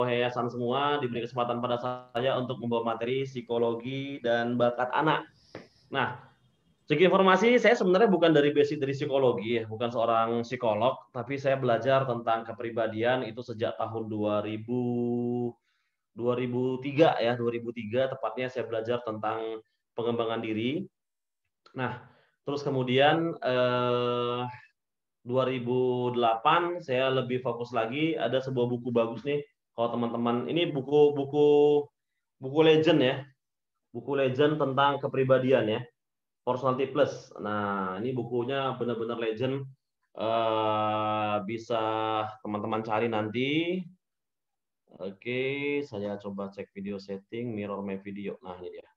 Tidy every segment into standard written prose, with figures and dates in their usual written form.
yayasan semua diberi kesempatan pada saya untuk membawa materi psikologi dan bakat anak. Nah, segi informasi saya sebenarnya bukan dari basic dari psikologi ya, bukan seorang psikolog, tapi saya belajar tentang kepribadian itu sejak tahun 2003 ya, 2003 tepatnya saya belajar tentang pengembangan diri. Nah, terus kemudian 2008 saya lebih fokus lagi, ada sebuah buku bagus nih kalau teman-teman, ini buku legend ya, buku legend tentang kepribadian ya, Personality Plus. Nah, ini bukunya benar-benar legend, bisa teman-teman cari nanti. Oke, saya coba cek video setting, mirror my video. Nah, ini dia.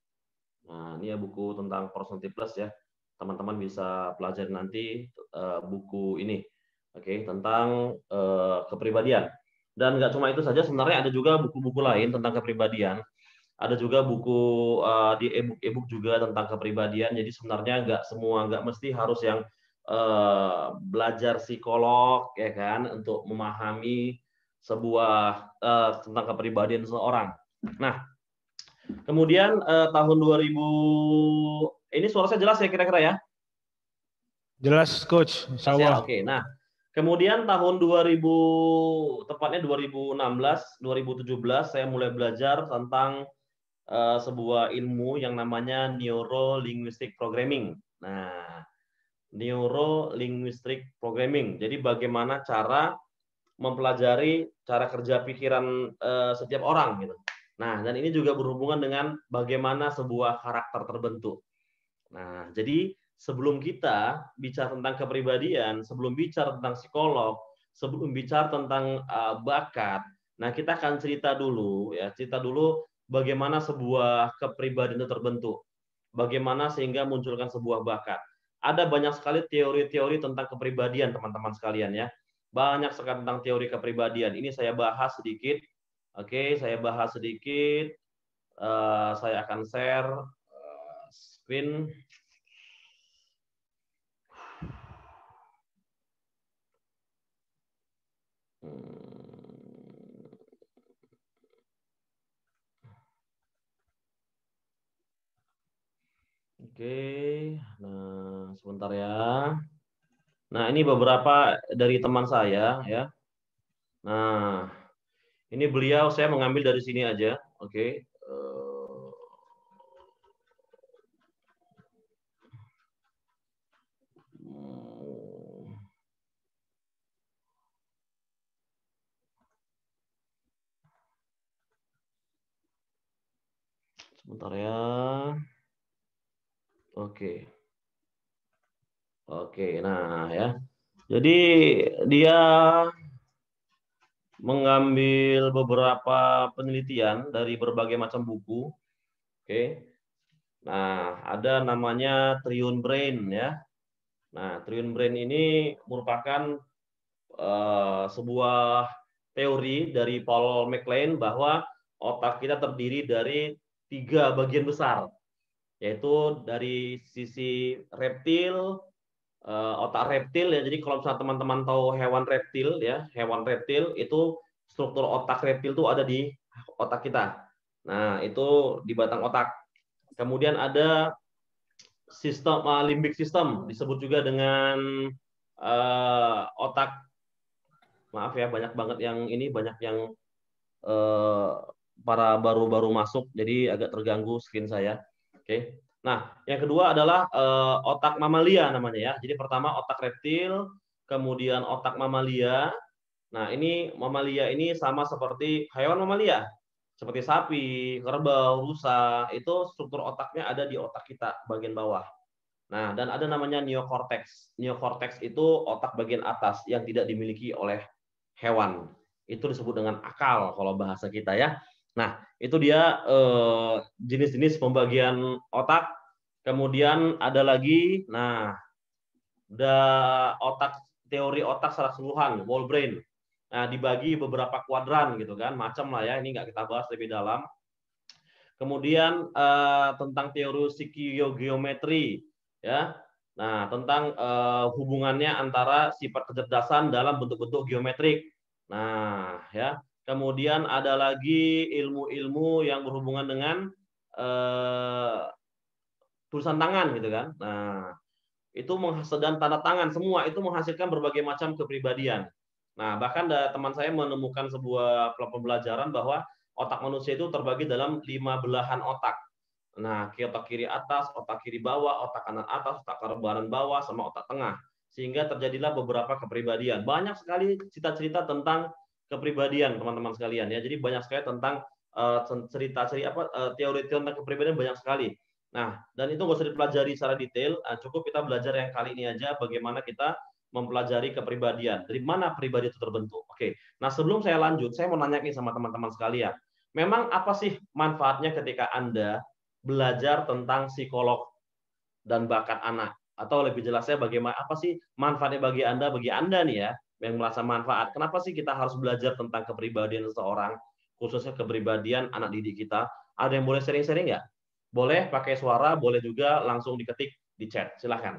Nah, ini ya buku tentang Personality Plus ya. Teman-teman bisa pelajari nanti buku ini. Oke, tentang kepribadian. Dan nggak cuma itu saja, sebenarnya ada juga buku-buku lain tentang kepribadian. Ada juga buku di e-book juga tentang kepribadian. Jadi sebenarnya nggak mesti harus yang belajar psikolog ya kan untuk memahami sebuah tentang kepribadian seseorang. Nah, kemudian tahun 2000, ini suara saya jelas ya kira-kira ya? Jelas Coach, Insya Jelas ya, Allah. oke. Nah, kemudian tahun 2000, tepatnya 2016, 2017 saya mulai belajar tentang sebuah ilmu yang namanya Neuro Linguistic Programming. Nah, Neuro Linguistic Programming. Jadi bagaimana cara mempelajari cara kerja pikiran setiap orang gitu. Nah, dan ini juga berhubungan dengan bagaimana sebuah karakter terbentuk. Nah, jadi sebelum kita bicara tentang kepribadian, sebelum bicara tentang psikolog, sebelum bicara tentang bakat, nah kita akan cerita dulu ya, cerita dulu bagaimana sebuah kepribadian itu terbentuk. Bagaimana sehingga munculkan sebuah bakat. Ada banyak sekali teori-teori tentang kepribadian, teman-teman sekalian ya. Banyak sekali tentang teori kepribadian. Ini saya bahas sedikit. Oke, saya bahas sedikit. Saya akan share screen. Oke, nah sebentar ya. Nah, ini beberapa dari teman saya ya. Nah, ini beliau saya mengambil dari sini aja. Oke. Sebentar ya. Oke. Oke, nah ya. Jadi dia mengambil beberapa penelitian dari berbagai macam buku. Oke. Nah, ada namanya Triune Brain ya. Nah, Triune Brain ini merupakan sebuah teori dari Paul MacLean bahwa otak kita terdiri dari 3 bagian besar, yaitu dari sisi reptil, otak reptil ya. Jadi kalau misalnya teman-teman tahu hewan reptil ya, hewan reptil itu struktur otak reptil itu ada di otak kita. Nah, itu di batang otak. Kemudian ada sistem limbic system, disebut juga dengan otak, maaf ya, banyak banget yang ini, banyak yang para baru-baru masuk, jadi agak terganggu screen saya. Oke. Nah, yang kedua adalah otak mamalia namanya ya. Jadi pertama otak reptil, kemudian otak mamalia. Nah, ini mamalia ini sama seperti hewan mamalia, seperti sapi, kerbau, rusa, itu struktur otaknya ada di otak kita bagian bawah. Nah, dan ada namanya neokortex. Neokortex itu otak bagian atas yang tidak dimiliki oleh hewan. Itu disebut dengan akal kalau bahasa kita ya. Nah, itu dia jenis-jenis pembagian otak. Kemudian ada lagi, nah, ada otak, teori otak secara keseluruhan, whole brain. Nah, dibagi beberapa kuadran gitu kan, macam lah ya. Ini nggak kita bahas lebih dalam. Kemudian tentang teori psikiogeometri ya. Nah, tentang hubungannya antara sifat kecerdasan dalam bentuk-bentuk geometrik. Nah, ya. kemudian ada lagi ilmu-ilmu yang berhubungan dengan tulisan tangan gitu kan. Nah, itu dan tanda tangan semua itu menghasilkan berbagai macam kepribadian. Nah, bahkan teman saya menemukan sebuah pembelajaran bahwa otak manusia itu terbagi dalam 5 belahan otak. Nah, otak kiri atas, otak kiri bawah, otak kanan atas, otak kanan bawah, sama otak tengah. Sehingga terjadilah beberapa kepribadian. Banyak sekali cerita-cerita tentang kepribadian, teman-teman sekalian ya. Jadi banyak sekali tentang teori tentang kepribadian banyak sekali. Nah, dan itu nggak usah dipelajari secara detail, cukup kita belajar yang kali ini aja bagaimana kita mempelajari kepribadian. Dari mana pribadi itu terbentuk. Oke. Nah, sebelum saya lanjut, saya mau nanya nih sama teman-teman sekalian. Memang apa sih manfaatnya ketika Anda belajar tentang psikolog dan bakat anak? Atau lebih jelasnya bagaimana apa sih manfaatnya bagi Anda nih ya, yang merasa manfaat. Kenapa sih kita harus belajar tentang kepribadian seseorang, khususnya kepribadian anak didik kita? Ada yang boleh sharing-sharing nggak? Boleh pakai suara, boleh juga langsung diketik di chat. Silahkan.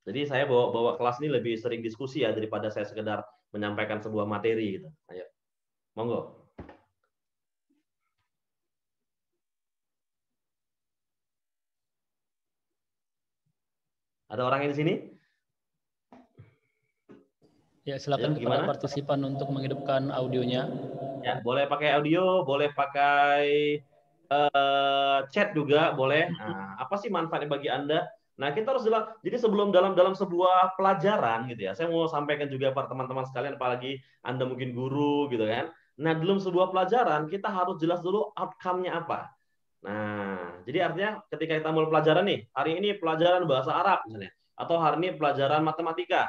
Jadi saya bawa kelas ini lebih sering diskusi ya daripada saya sekedar menyampaikan sebuah materi gitu. Ayo. Monggo. Ada orang yang di sini? Ya, silakan kepada partisipan untuk menghidupkan audionya. Ya, boleh pakai audio, boleh pakai chat juga, boleh. Nah, apa sih manfaatnya bagi Anda? Nah, kita harus jelas. Jadi sebelum dalam sebuah pelajaran gitu ya, saya mau sampaikan juga para teman-teman sekalian, apalagi Anda mungkin guru gitu kan. Nah, dalam sebuah pelajaran kita harus jelas dulu outcome-nya apa. Nah, jadi artinya ketika kita mulai pelajaran nih, hari ini pelajaran bahasa Arab misalnya, atau hari ini pelajaran matematika.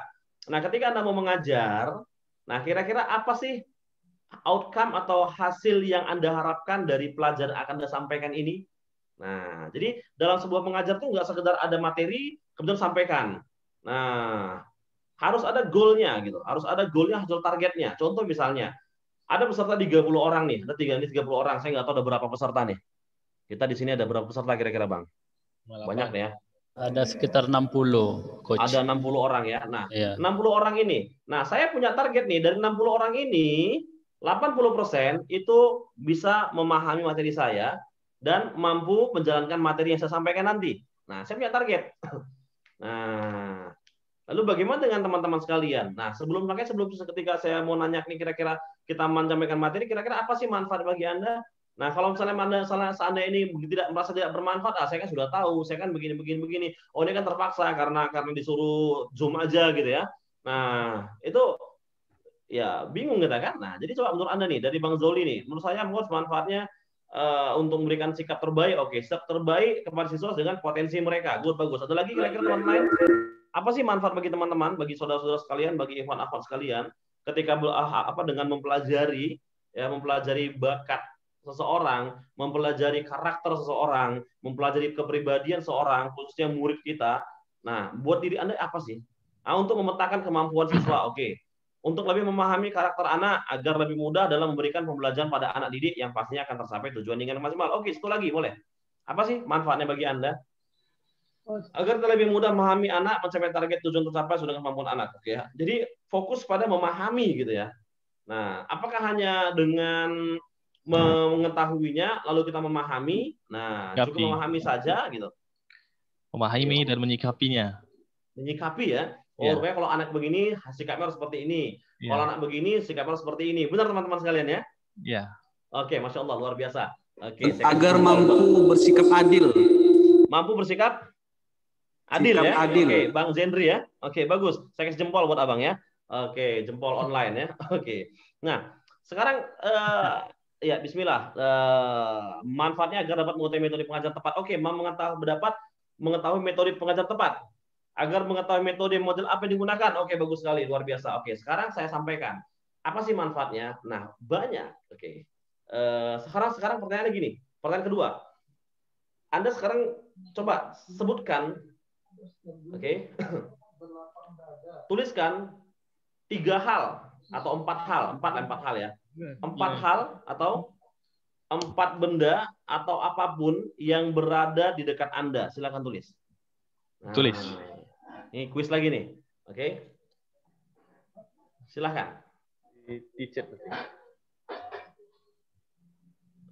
Nah, ketika Anda mau mengajar, nah kira-kira apa sih outcome atau hasil yang Anda harapkan dari pelajaran yang akan Anda sampaikan ini? Nah, jadi dalam sebuah mengajar tuh nggak sekedar ada materi, kemudian sampaikan. Nah, harus ada goalnya gitu. Harus ada goalnya, hasil targetnya. Contoh misalnya, ada peserta 30 orang nih. Ada 30 orang. Saya nggak tahu ada berapa peserta nih. Kita di sini ada berapa peserta kira-kira, Bang? Banyak nih ya. Ada sekitar 60, Coach. Ada 60 orang ya. Nah, iya. 60 orang ini. Nah, saya punya target nih. Dari 60 orang ini, 80% itu bisa memahami materi saya dan mampu menjalankan materi yang saya sampaikan nanti. Nah, saya punya target. Nah, lalu bagaimana dengan teman-teman sekalian? Nah, ketika saya mau nanya nih kira-kira kita menyampaikan materi, kira-kira apa sih manfaat bagi Anda? Nah, kalau misalnya seandainya ini merasa tidak bermanfaat, saya kan sudah tahu, saya kan begini. Oh, ini kan terpaksa karena disuruh Zoom aja gitu ya. Nah, itu ya bingung kita kan. Nah, jadi coba menurut Anda nih, dari Bang Zoli nih, menurut saya manfaatnya untuk memberikan sikap terbaik. Oke, sikap terbaik kepada siswa dengan potensi mereka. Good, bagus. Ada lagi kira-kira teman lain? Apa sih manfaat bagi teman-teman, bagi saudara-saudara sekalian, bagi ikhwan akhwat sekalian ketika dengan mempelajari bakat seseorang, mempelajari karakter seseorang, mempelajari kepribadian seseorang, khususnya murid kita. Nah, buat diri Anda apa sih? Nah, untuk memetakan kemampuan siswa, oke. Untuk lebih memahami karakter anak agar lebih mudah dalam memberikan pembelajaran pada anak didik yang pastinya akan tercapai tujuan dengan maksimal. Oke, satu lagi boleh. Apa sih manfaatnya bagi Anda? Agar kita lebih mudah memahami anak mencapai target tujuan tercapai sudah kemampuan anak. Oke ya. Jadi fokus pada memahami gitu ya. Nah, apakah hanya dengan mengetahuinya lalu kita memahami? Nah, cukup memahami saja gitu. Memahami dan menyikapinya. Menyikapi ya. Oh, rupanya kalau anak begini sikapnya harus seperti ini. Kalau anak begini sikapnya harus seperti ini. Benar teman-teman sekalian ya? Iya. Oke, Masya Allah, luar biasa. Oke, agar mampu bersikap adil. Mampu bersikap adil ya? Adil. Oke, Bang Zendri ya? Oke, bagus. Saya kasih jempol buat abang ya. Oke, jempol online ya. Oke. Nah, sekarang ya Bismillah. Manfaatnya agar dapat mengetahui metode pengajar tepat. Oke, mengetahui metode pengajar tepat. Agar mengetahui metode model apa yang digunakan. Oke, bagus sekali, luar biasa. Oke, sekarang saya sampaikan. Apa sih manfaatnya? Nah, banyak. Oke. Sekarang pertanyaannya gini. Pertanyaan kedua. Anda sekarang coba sebutkan. Oke. Tuliskan 3 hal atau 4 hal. 4 hal ya. 4 hal atau 4 benda atau apapun yang berada di dekat Anda. Silakan tulis. Nah, tulis. Ini kuis lagi nih. Oke. Silakan. Di chat berarti.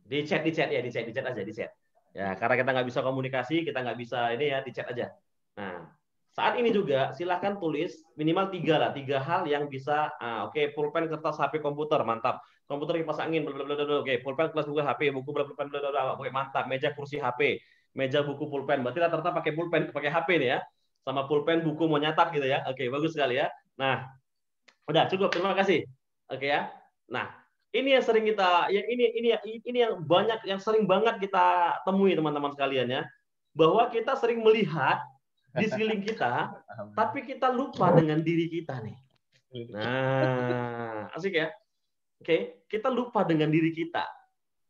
Di chat aja, di chat. Ya, karena kita nggak bisa komunikasi, kita nggak bisa ini ya, di chat aja. Nah, saat ini juga silahkan tulis minimal 3 hal yang bisa. Oke, pulpen, kertas, HP, komputer, mantap. Komputer, kipas angin, blablabla. Oke, pulpen, kelas, buku, HP, buku, pulpen, blablabla. Oke, mantap. Meja, kursi, HP, meja, buku, pulpen. Berarti rata-rata pakai pulpen, pakai HP nih ya. Sama pulpen, buku mau nyatat gitu ya. Oke, bagus sekali ya. Nah, udah cukup. Terima kasih. Oke ya. Nah, ini yang sering kita, ini yang banyak, yang sering banget kita temui teman-teman sekalian ya, bahwa kita sering melihat di sekeliling kita, tapi kita lupa dengan diri kita nih. Nah, asik ya. Oke, kita lupa dengan diri kita.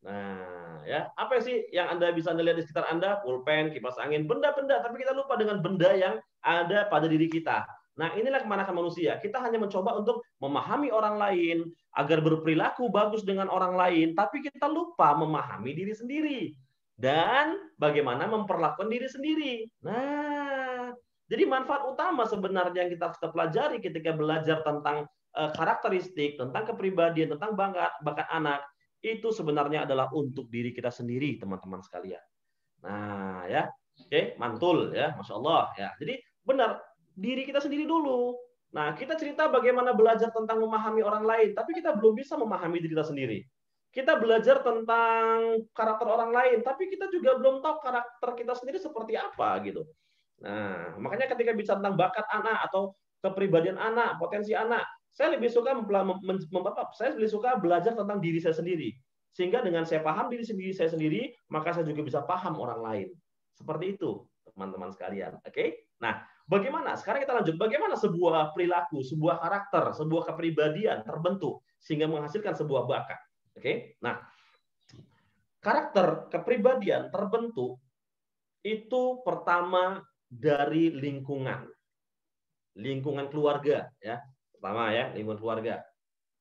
Nah, ya, apa sih yang Anda bisa lihat di sekitar Anda? Pulpen, kipas angin, benda-benda, tapi kita lupa dengan benda yang ada pada diri kita. Nah, inilah kemanakan manusia. Kita hanya mencoba untuk memahami orang lain, agar berperilaku bagus dengan orang lain, tapi kita lupa memahami diri sendiri. Dan bagaimana memperlakukan diri sendiri. Nah, jadi manfaat utama sebenarnya yang kita pelajari ketika belajar tentang karakteristik, tentang kepribadian, tentang bakat anak, itu sebenarnya adalah untuk diri kita sendiri, teman-teman sekalian. Nah, ya. Oke, mantul ya, Masya Allah. Ya. Jadi benar, diri kita sendiri dulu. Nah, kita cerita bagaimana belajar tentang memahami orang lain, tapi kita belum bisa memahami diri kita sendiri. Kita belajar tentang karakter orang lain, tapi kita juga belum tahu karakter kita sendiri seperti apa gitu. Nah, makanya ketika bicara tentang bakat anak atau kepribadian anak, potensi anak, saya lebih suka belajar tentang diri saya sendiri. Sehingga dengan saya paham diri saya sendiri, maka saya juga bisa paham orang lain. Seperti itu, teman-teman sekalian. Oke? Nah, bagaimana? Sekarang kita lanjut. Bagaimana sebuah perilaku, sebuah karakter, sebuah kepribadian terbentuk sehingga menghasilkan sebuah bakat. Oke? Nah, karakter, kepribadian terbentuk itu pertama dari lingkungan. Lingkungan keluarga, ya. Pertama ya, lingkungan keluarga.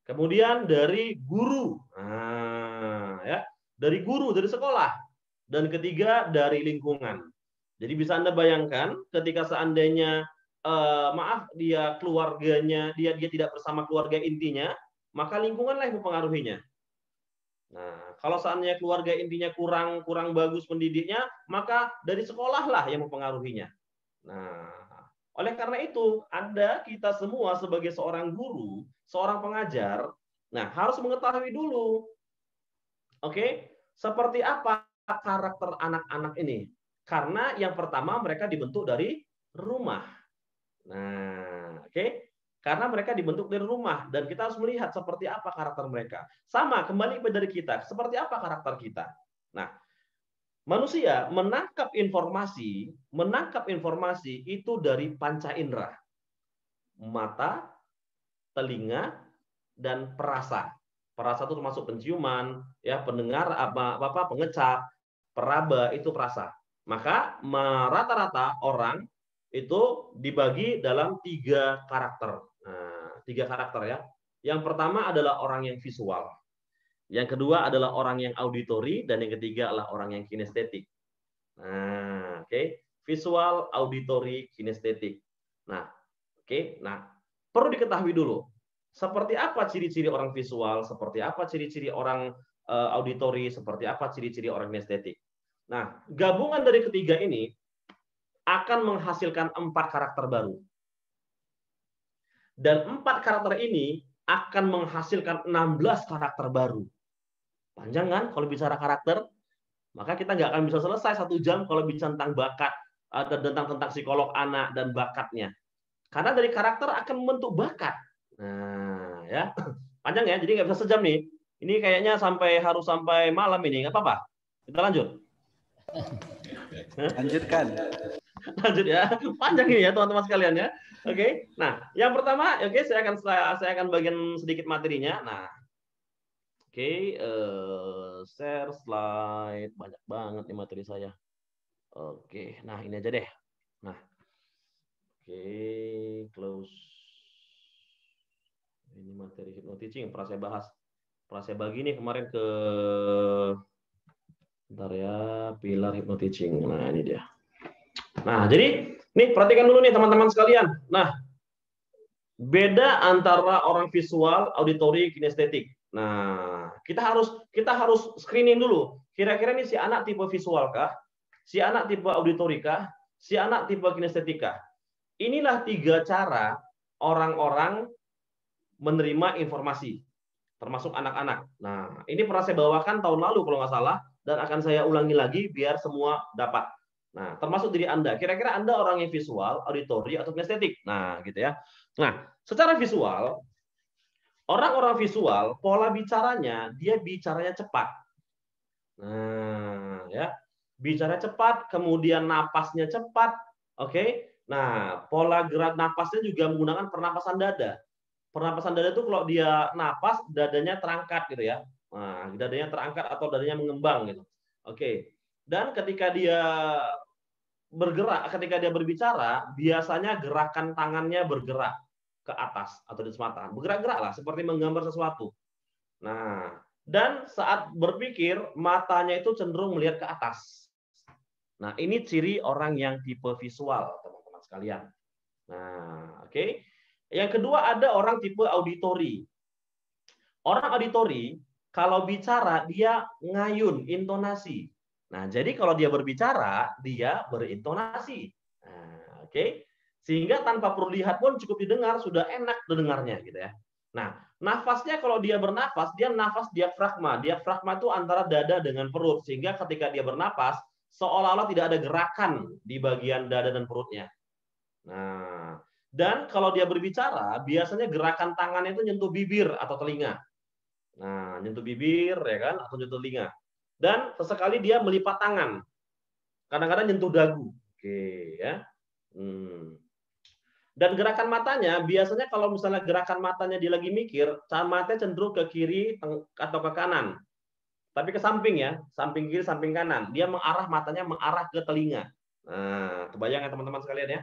Kemudian dari guru. Nah, ya. Dari guru, dari sekolah. Dan ketiga dari lingkungan. Jadi bisa Anda bayangkan ketika seandainya dia keluarganya dia tidak bersama keluarga intinya, maka lingkunganlah yang mempengaruhinya. Nah, kalau seandainya keluarga intinya kurang bagus pendidiknya, maka dari sekolahlah yang mempengaruhinya. Nah, oleh karena itu, kita semua sebagai seorang guru, seorang pengajar, nah harus mengetahui dulu, oke, seperti apa karakter anak-anak ini. Karena yang pertama mereka dibentuk dari rumah. Nah, oke. Karena mereka dibentuk dari rumah dan kita harus melihat seperti apa karakter mereka. Sama, kembali dari kita, seperti apa karakter kita. Nah, manusia menangkap informasi itu dari panca indera. Mata, telinga, dan perasa. Perasa itu termasuk penciuman, ya, pendengar, pengecap, peraba itu perasa. Maka rata-rata orang itu dibagi dalam 3 karakter. Nah, 3 karakter ya. Yang pertama adalah orang yang visual. Yang kedua adalah orang yang auditori dan yang ketiga adalah orang yang kinestetik. Nah, oke. Visual, auditori, kinestetik. Nah, oke. Nah, perlu diketahui dulu. Seperti apa ciri-ciri orang visual, seperti apa ciri-ciri orang auditori, seperti apa ciri-ciri orang kinestetik. Nah, gabungan dari ketiga ini akan menghasilkan 4 karakter baru. Dan 4 karakter ini akan menghasilkan 16 karakter baru. Panjang kan kalau bicara karakter? Maka kita nggak akan bisa selesai 1 jam kalau bicara tentang bakat, tentang psikolog anak dan bakatnya. Karena dari karakter akan membentuk bakat. Nah, ya. Panjang ya, jadi nggak bisa sejam nih. Ini kayaknya harus sampai malam ini, nggak apa-apa. Kita lanjut. Lanjutkan. Lanjut ya, panjang ini ya teman-teman sekalian ya. Oke. Nah, yang pertama, oke, saya akan bagian sedikit materinya. Nah, oke, share slide, banyak banget nih materi saya. Oke, nah ini aja deh. Nah, oke, close. Ini materi hypnoteaching, pernah saya bahas. Pernah saya bagi nih kemarin ke bentar ya, pilar hypnoteaching. Nah, ini dia. Nah, jadi nih perhatikan dulu nih teman-teman sekalian. Nah, Beda antara orang visual, auditori, kinestetik. Nah, kita harus screening dulu. Kira-kira ini si anak tipe visual kah? Si anak tipe auditori kah? Si anak tipe kinestetika. Inilah 3 cara orang-orang menerima informasi, termasuk anak-anak. Nah, ini pernah saya bawakan tahun lalu kalau nggak salah, dan akan saya ulangi lagi biar semua dapat. Nah, termasuk diri Anda. Kira-kira Anda orang yang visual, auditori, atau kinestetik? Nah, gitu ya. Nah, secara visual, orang-orang visual, pola bicaranya, dia bicaranya cepat. Nah, ya. Bicara cepat, kemudian napasnya cepat. Oke. Nah, pola gerak napasnya juga menggunakan pernapasan dada. Pernapasan dada itu kalau dia napas, dadanya terangkat gitu ya. Nah, dadanya terangkat atau dadanya mengembang gitu. Oke. Dan ketika dia bergerak, ketika dia berbicara, biasanya gerakan tangannya bergerak ke atas atau di semata. Bergerak-gerak lah, seperti menggambar sesuatu. Nah, dan saat berpikir, matanya itu cenderung melihat ke atas. Nah, ini ciri orang yang tipe visual, teman-teman sekalian. Nah, oke. Yang kedua ada orang tipe auditori. Orang auditori, kalau bicara, dia ngayun, intonasi. Nah, jadi kalau dia berbicara, dia berintonasi. Nah, oke. Sehingga tanpa perlu lihat pun cukup didengar, sudah enak dengarnya gitu ya. Nah, nafasnya kalau dia bernafas, dia nafas diafragma. Diafragma itu antara dada dengan perut, sehingga ketika dia bernapas, seolah-olah tidak ada gerakan di bagian dada dan perutnya. Nah, dan kalau dia berbicara, biasanya gerakan tangannya itu nyentuh bibir atau telinga. Nah, nyentuh bibir ya kan, atau nyentuh telinga. Dan sesekali dia melipat tangan. Kadang-kadang nyentuh dagu. Oke, ya. Dan gerakan matanya, biasanya kalau misalnya gerakan matanya dia lagi mikir, matanya cenderung ke kiri atau ke kanan. Tapi ke samping ya, samping kiri, samping kanan. Dia matanya mengarah ke telinga. Nah, kebayang ya teman-teman sekalian ya.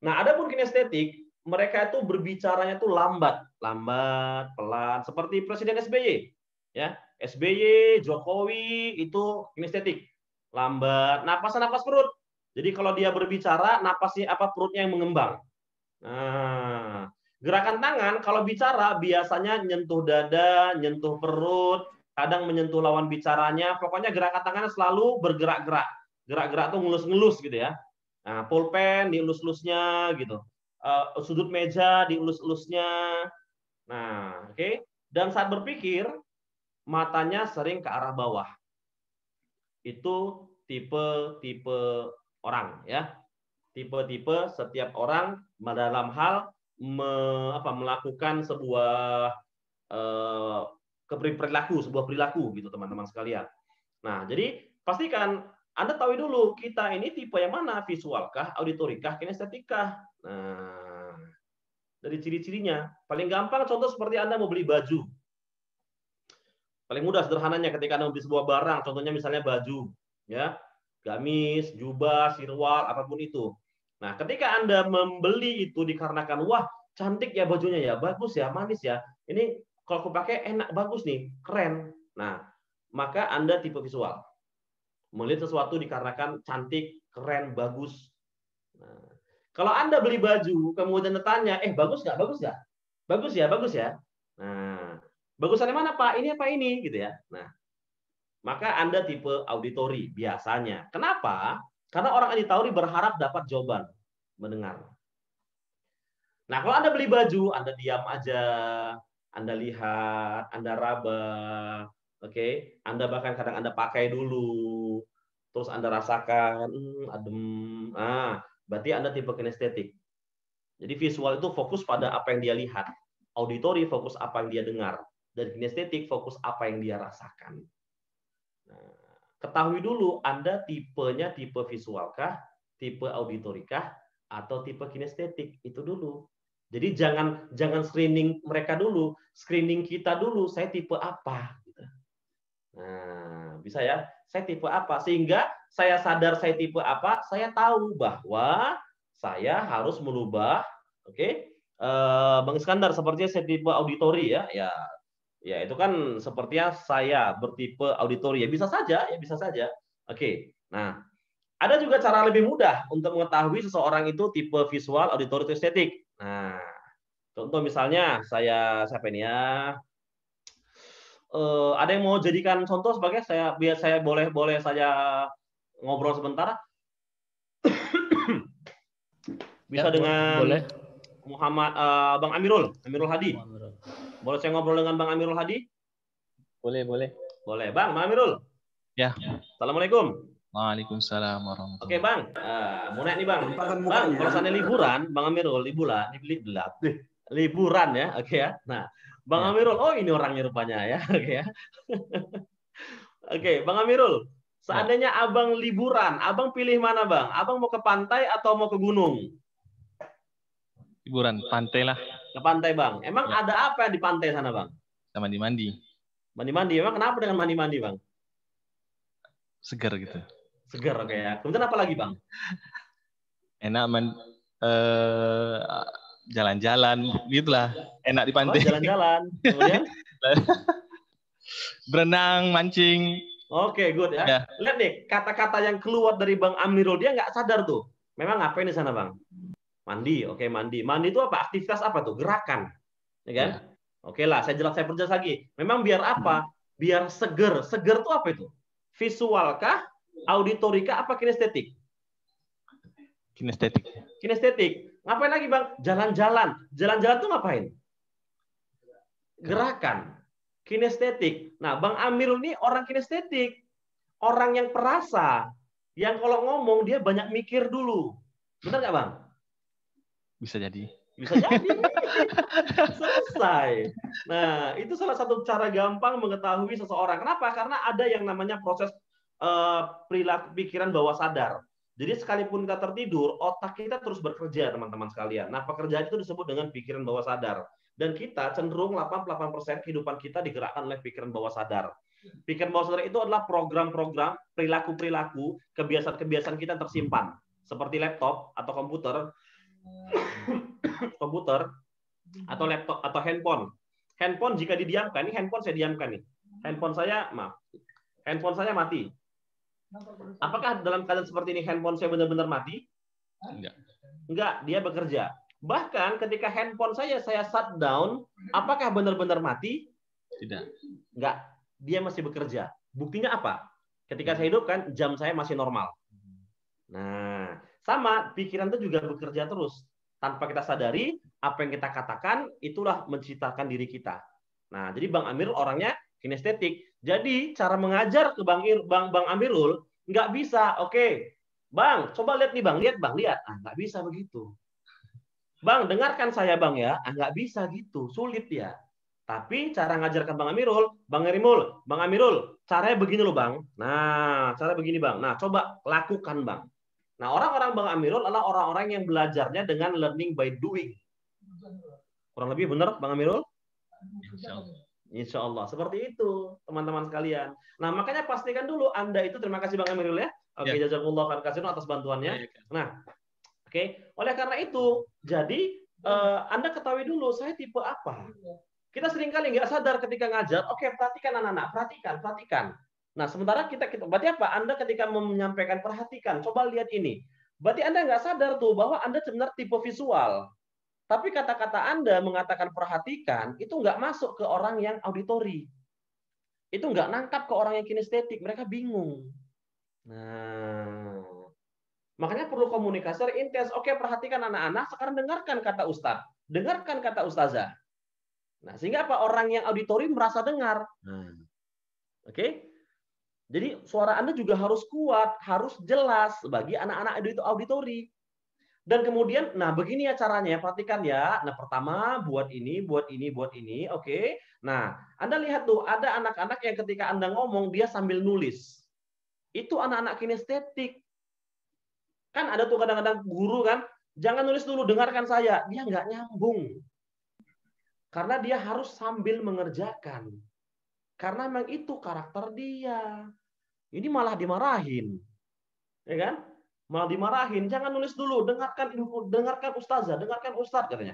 Nah, adapun kinestetik, mereka itu berbicaranya tuh lambat, pelan, seperti Presiden SBY. Ya, SBY, Jokowi itu kinestetik, lambat, napas perut. Jadi kalau dia berbicara, napasnya perutnya yang mengembang. Nah, gerakan tangan kalau bicara biasanya nyentuh dada, nyentuh perut, kadang menyentuh lawan bicaranya. Pokoknya gerakan tangannya selalu bergerak-gerak. Gerak-gerak tuh ngelus-ngelus gitu ya. Nah, pulpen dielus-elusnya gitu. Sudut meja dielus-elusnya. Nah, oke. Dan saat berpikir, matanya sering ke arah bawah. Itu tipe-tipe orang ya. Tipe-tipe setiap orang dalam hal melakukan sebuah sebuah perilaku gitu teman-teman sekalian. Nah, jadi pastikan Anda tahu dulu kita ini tipe yang mana, visualkah, auditorikah, kinestetikah. Nah, dari ciri-cirinya, paling gampang contoh seperti Anda mau beli baju. Paling mudah sederhananya ketika Anda membeli sebuah barang, contohnya misalnya baju, ya, gamis, jubah, sirwal, apapun itu. Nah, ketika Anda membeli itu dikarenakan wah, cantik ya bajunya ya, bagus ya, manis ya. Ini kalau aku pakai enak, bagus nih, keren. Nah, maka Anda tipe visual. Melihat sesuatu dikarenakan cantik, keren, bagus. Nah, kalau Anda beli baju, kemudian ditanya, bagus nggak? Bagus nggak? Bagus ya, bagus ya. Nah, bagusannya mana Pak? Ini apa ini? Gitu ya. Nah, maka Anda tipe auditori biasanya. Kenapa? Karena orang auditori berharap dapat jawaban, mendengar. Nah, kalau Anda beli baju, Anda diam aja, Anda lihat, Anda raba, oke? Anda bahkan kadang Anda pakai dulu, terus Anda rasakan, adem. Berarti Anda tipe kinestetik. Jadi visual itu fokus pada apa yang dia lihat. Auditori fokus apa yang dia dengar. Dan kinestetik fokus apa yang dia rasakan. Nah, ketahui dulu Anda tipenya tipe visualkah, tipe auditorikah, atau tipe kinestetik. Itu dulu. Jadi jangan screening mereka dulu, screening kita dulu. Saya tipe apa? Nah, bisa ya. Saya tipe apa? Sehingga saya sadar saya tipe apa, saya tahu bahwa saya harus merubah. Oke, Bang Iskandar, sepertinya saya tipe auditori ya. Ya itu kan sepertinya saya bertipe auditori ya. Bisa saja, ya bisa saja. Oke. Nah, ada juga cara lebih mudah untuk mengetahui seseorang itu tipe visual, auditori, atau estetik. Nah, Contoh misalnya siapa ini ya? Ada yang mau jadikan contoh sebagai biar saya boleh saya ngobrol sebentar? Bisa Ya, dengan boleh. Bang Amirul Hadi. Boleh saya ngobrol dengan Bang Amirul Hadi? Boleh. Boleh, Bang Amirul. Ya. Assalamualaikum. Waalaikumsalam warahmatullahi Oke, Bang. Mau naik nih, Bang. Bang, kalau seandainya liburan, Bang Amirul, liburan ya, oke ya. Nah, Bang Amirul, oh ini orangnya rupanya ya, oke ya. Oke, Bang Amirul, seandainya Abang liburan, Abang pilih mana, Bang? Abang mau ke pantai atau mau ke gunung? Liburan, pantai lah. Ke pantai, Bang. Emang ada apa di pantai sana, Bang? Sama mandi. Mandi-mandi. Emang kenapa dengan mandi-mandi, Bang? Segar gitu. Segar, oke ya. Kemudian apa lagi, Bang? Enak jalan-jalan, gitulah. Enak di pantai. Jalan-jalan. Kemudian? Berenang, mancing. Oke, good ya. Lihat nih, kata-kata yang keluar dari Bang Amirul, dia nggak sadar tuh. Memang ngapain di sana, Bang? Mandi, oke mandi. Mandi itu apa? Aktivitas apa tuh? Gerakan, ya kan? Oke lah, saya perjelas lagi. Memang biar apa? Biar seger. Seger itu apa itu? Visualkah, auditorikah, apa kinestetik? Kinestetik. Kinestetik. Ngapain lagi, Bang? Jalan-jalan. Jalan-jalan tuh ngapain? Gerakan. Kinestetik. Nah, Bang Amirul ini orang kinestetik. Orang yang perasa. Yang kalau ngomong dia banyak mikir dulu. Benar nggak, Bang? Bisa jadi. Bisa jadi. Selesai. Nah, itu salah satu cara gampang mengetahui seseorang. Kenapa? Karena ada yang namanya proses perilaku pikiran bawah sadar. Jadi sekalipun kita tertidur, otak kita terus bekerja, teman-teman sekalian. Nah, pekerjaan itu disebut dengan pikiran bawah sadar. Dan kita cenderung 88% kehidupan kita digerakkan oleh pikiran bawah sadar. Pikiran bawah sadar itu adalah program-program, perilaku-perilaku, kebiasaan-kebiasaan kita yang tersimpan. Seperti laptop atau komputer atau laptop atau handphone. Handphone jika didiamkan, ini handphone saya diamkan nih. Handphone saya mati. Apakah dalam keadaan seperti ini handphone saya benar-benar mati? Enggak, dia bekerja. Bahkan ketika handphone saya shutdown, apakah benar-benar mati? Tidak. Enggak, dia masih bekerja. Buktinya apa? Ketika saya hidupkan, jam saya masih normal. Nah, sama, pikiran itu juga bekerja terus. Tanpa kita sadari, apa yang kita katakan, itulah menciptakan diri kita. Nah, jadi Bang Amirul orangnya kinestetik. Jadi, cara mengajar ke Bang Amirul, nggak bisa. Oke, Bang, coba lihat nih Bang, lihat. Nggak bisa begitu. Bang, dengarkan saya Bang ya. Nggak bisa gitu, sulit ya. Tapi cara ngajarkan Bang Amirul, caranya begini loh Bang. Nah, cara begini Bang. Nah, coba lakukan Bang. Nah, orang-orang Bang Amirul adalah orang-orang yang belajarnya dengan learning by doing. Kurang lebih benar, Bang Amirul? Insya Allah. Seperti itu, teman-teman sekalian. Nah, makanya pastikan dulu Anda itu, terima kasih Bang Amirul ya. Oke, jazakumullah khairan katsiran atas bantuannya. Nah, oke. Oleh karena itu, jadi Anda ketahui dulu, saya tipe apa. Kita seringkali nggak sadar ketika ngajar, oke, perhatikan anak-anak, perhatikan. Nah, sementara kita berarti apa? Anda ketika menyampaikan perhatikan, coba lihat ini. Berarti Anda nggak sadar tuh bahwa Anda sebenarnya tipe visual. Tapi kata-kata Anda mengatakan perhatikan, itu nggak masuk ke orang yang auditori. Itu nggak nangkap ke orang yang kinestetik. Mereka bingung. Nah, makanya perlu komunikasi intens. Oke, perhatikan anak-anak, sekarang dengarkan kata Ustadz. Dengarkan kata Ustazah. Nah, sehingga apa? Orang yang auditori merasa dengar. Oke? Jadi suara Anda juga harus kuat, harus jelas bagi anak-anak auditori. Dan kemudian, nah begini ya caranya, perhatikan ya. Nah pertama buat ini, oke. Nah Anda lihat tuh, ada anak-anak yang ketika Anda ngomong, dia sambil nulis. Itu anak-anak kinestetik. Kan ada tuh kadang-kadang guru kan, jangan nulis dulu, dengarkan saya. Dia nggak nyambung. Karena dia harus sambil mengerjakan. Karena memang itu karakter dia. Ini malah dimarahin. Ya kan? Malah dimarahin. Jangan nulis dulu, dengarkan ustazah, dengarkan ustadz katanya.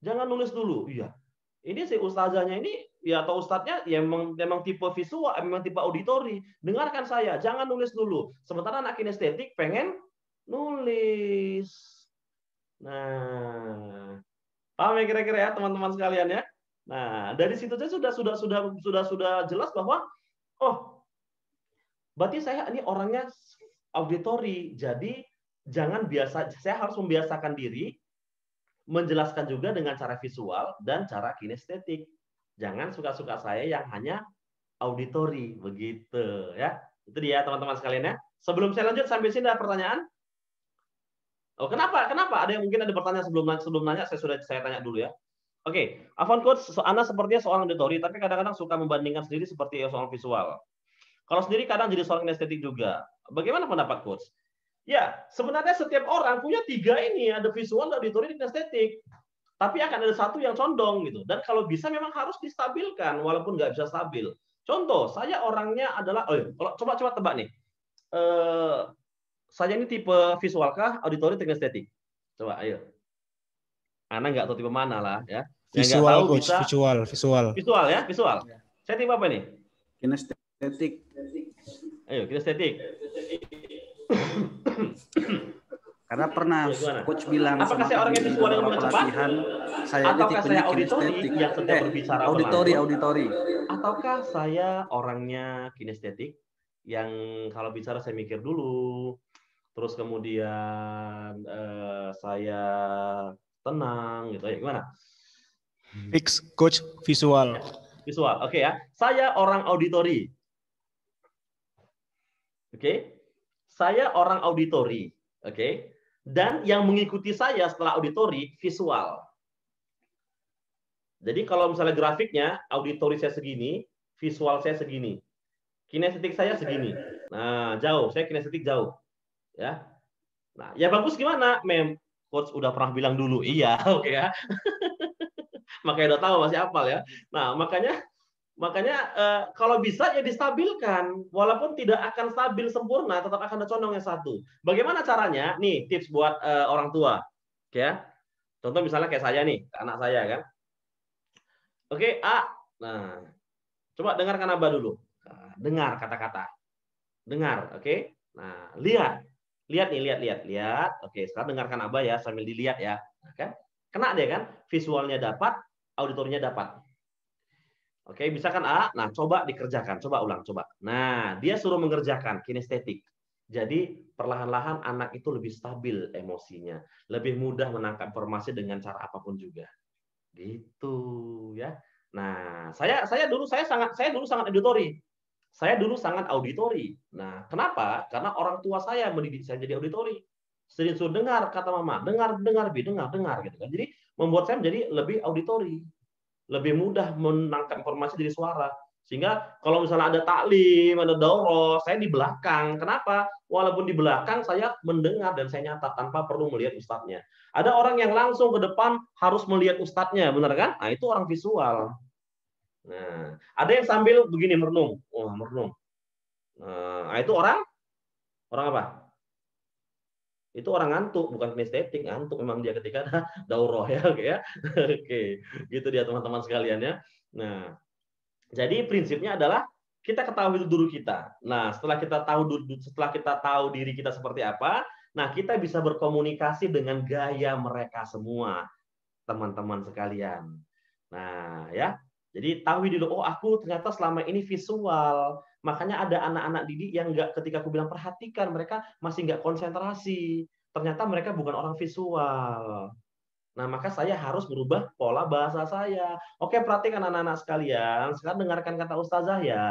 Jangan nulis dulu. Iya. Ini si ustazahnya ini ya atau ustadznya ya memang tipe visual, memang tipe auditori. Dengarkan saya, jangan nulis dulu. Sementara anak kinestetik pengen nulis. Nah, Paham ya kira-kira ya teman-teman sekalian ya. Nah, dari situ saja sudah jelas bahwa oh, berarti saya ini orangnya auditory. Jadi saya harus membiasakan diri menjelaskan juga dengan cara visual dan cara kinestetik. Jangan suka-suka saya yang hanya auditory begitu ya. Itu dia teman-teman sekalian ya. Sebelum saya lanjut sampai sini ada pertanyaan? Oh, kenapa? Ada yang mungkin ada pertanyaan sebelum nanya saya tanya dulu ya. Oke, Afwan Coach, Anda sepertinya seorang auditori tapi kadang-kadang suka membandingkan sendiri seperti seorang visual. Kalau sendiri kadang jadi seorang kinestetik juga. Bagaimana pendapat Coach? Ya, sebenarnya setiap orang punya 3 ini, ada visual, auditori, dan kinestetik. Tapi akan ada satu yang condong gitu. Dan kalau bisa memang harus distabilkan walaupun nggak bisa stabil. Contoh, saya orangnya adalah kalau coba tebak nih. Saya ini tipe visual kah, auditori, kinestetik? Coba ayo. Anda nggak tahu tipe mana lah ya. Visual, tahu Coach. Bisa visual. Visual ya, visual. Saya tipe apa nih? Kinestetik. Ayo, kinestetik. Karena pernah Coach bilang apakah saya orang yang visual yang pelatihan, saya ataukah saya auditori yang sedang berbicara auditori. Ataukah saya orangnya kinestetik yang kalau bicara saya mikir dulu, terus kemudian saya tenang gitu ya, gimana? Fix Coach visual. Visual, oke ya. Saya orang auditori. Oke. Saya orang auditori, oke. Dan yang mengikuti saya setelah auditori visual. Jadi kalau misalnya grafiknya auditori saya segini, visual saya segini. Kinestetik saya segini. Nah, jauh, saya kinestetik jauh. Ya. Nah, ya bagus gimana? Coach udah pernah bilang dulu. Iya, oke ya. Makanya udah tahu masih hafal ya. Nah, makanya kalau bisa ya distabilkan, walaupun tidak akan stabil sempurna, tetap akan ada condong yang satu. Bagaimana caranya? Nih tips buat orang tua, ya. Contoh misalnya kayak saya nih, anak saya kan. Oke, A. Nah, coba dengarkan Abah dulu. Nah, dengar kata-kata. Dengar, oke. Nah, lihat nih. Oke, sekarang dengarkan Abah ya sambil dilihat ya. Nah, kan? Kena deh kan? Visualnya dapat, auditornya dapat. Oke, bisa kan A? Nah, coba dikerjakan. Coba ulang, coba. Nah, dia suruh mengerjakan kinestetik. Jadi, perlahan-lahan anak itu lebih stabil emosinya. Lebih mudah menangkap informasi dengan cara apapun juga. Gitu, ya. Nah, saya dulu sangat auditori. Saya dulu sangat auditori. Nah, kenapa? Karena orang tua saya mendidik saya jadi auditori. Sering suruh dengar kata mama, dengar gitu kan. Jadi, membuat saya menjadi lebih auditori. Lebih mudah menangkap informasi dari suara. Sehingga kalau misalnya ada taklim, ada daurah, saya di belakang. Kenapa? Walaupun di belakang, saya mendengar dan saya nyatat tanpa perlu melihat ustadznya. Ada orang yang langsung ke depan harus melihat ustadznya, benar kan? Nah, itu orang visual. Nah, ada yang sambil begini merenung. Oh, merenung. Nah, itu orang apa? Itu orang ngantuk, bukan kinestetik, ngantuk memang dia ketika ada daurah ya, oke ya. Oke, gitu dia teman-teman sekalian ya. Nah, jadi prinsipnya adalah kita ketahui dulu kita. Nah, setelah kita tahu diri kita seperti apa, nah kita bisa berkomunikasi dengan gaya mereka semua, teman-teman sekalian. Nah, ya. Jadi tahu dulu, oh aku ternyata selama ini visual. Makanya ada anak-anak didik yang ketika aku bilang perhatikan, mereka masih nggak konsentrasi. Ternyata mereka bukan orang visual. Nah, maka saya harus merubah pola bahasa saya. Oke, perhatikan anak-anak sekalian. Sekarang dengarkan kata ustazah ya.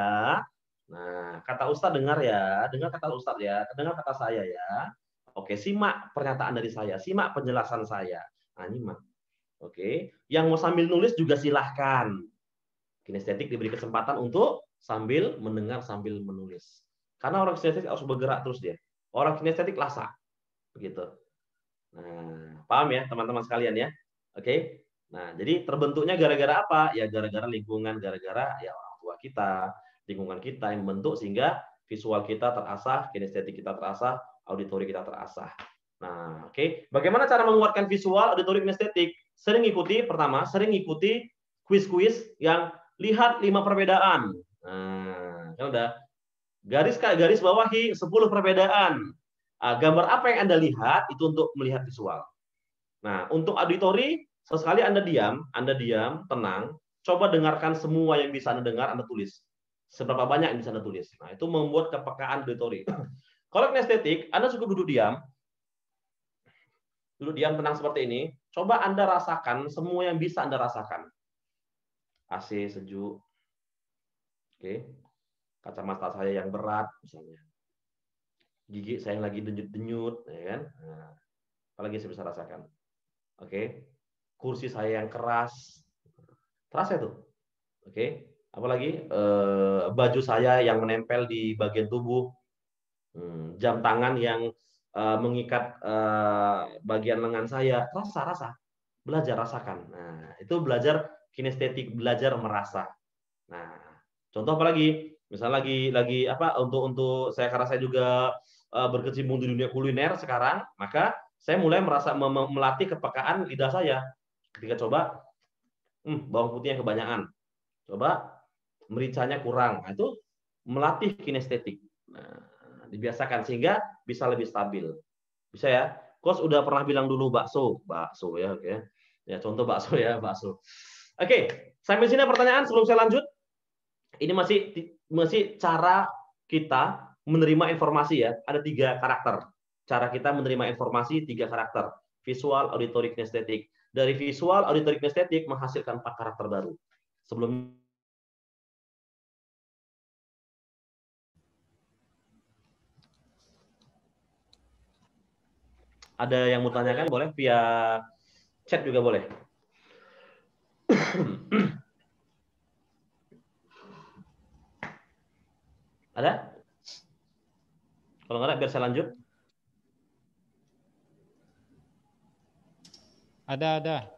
Nah, kata ustaz dengar ya. Dengar kata ustaz ya. Dengar kata saya ya. Oke, simak pernyataan dari saya. Simak penjelasan saya. Nah, nyimak. Oke. Yang mau sambil nulis juga silahkan. Kinestetik diberi kesempatan untuk sambil mendengar, sambil menulis. Karena orang kinestetik harus bergerak terus dia. Orang kinestetik lasak. Begitu. Nah, paham ya teman-teman sekalian ya? Oke. Nah, jadi terbentuknya gara-gara apa? Ya gara-gara lingkungan, gara-gara ya orang tua kita, lingkungan kita yang membentuk sehingga visual kita terasah, kinestetik kita terasah, auditori kita terasah. Nah, oke. Bagaimana cara menguatkan visual, auditori, kinestetik? Sering ikuti kuis-kuis yang lihat 5 perbedaan. Nah, kan udah garis bawahi 10 perbedaan. Gambar apa yang Anda lihat itu untuk melihat visual. Nah, untuk auditori Sesekali Anda diam, tenang, coba dengarkan semua yang bisa Anda dengar, Anda tulis. Seberapa banyak yang bisa Anda tulis. Nah, itu membuat kepekaan auditori. Kalau kinestetik, Anda cukup duduk diam, tenang seperti ini. Coba Anda rasakan semua yang bisa Anda rasakan. AC sejuk, oke, kacamata saya yang berat, misalnya, gigi saya yang lagi denyut-denyut, ya kan? Nah, apalagi saya bisa rasakan, oke, kursi saya yang keras, terasa itu, oke, apalagi baju saya yang menempel di bagian tubuh, jam tangan yang mengikat bagian lengan saya, rasa, belajar rasakan. Nah, itu belajar kinestetik, belajar merasa. Nah, contoh apa lagi? Misal lagi apa untuk saya, karena saya juga berkecimpung di dunia kuliner sekarang, maka saya mulai merasa melatih kepekaan lidah saya. Ketika coba bawang putihnya kebanyakan. Coba mericanya kurang. Nah, itu melatih kinestetik. Nah, dibiasakan sehingga bisa lebih stabil. Bisa ya? Coach udah pernah bilang dulu bakso ya, oke. Ya, contoh bakso ya, bakso. Oke, sampai sini pertanyaan sebelum saya lanjut. Ini masih cara kita menerima informasi ya. Ada 3 karakter. Cara kita menerima informasi 3 karakter. Visual, auditory, kinestetik. Dari visual, auditory, kinestetik menghasilkan 4 karakter baru. Sebelum ada yang mau tanyakan boleh via chat juga boleh. Ada? Kalau nggak ada, biar saya lanjut. Ada.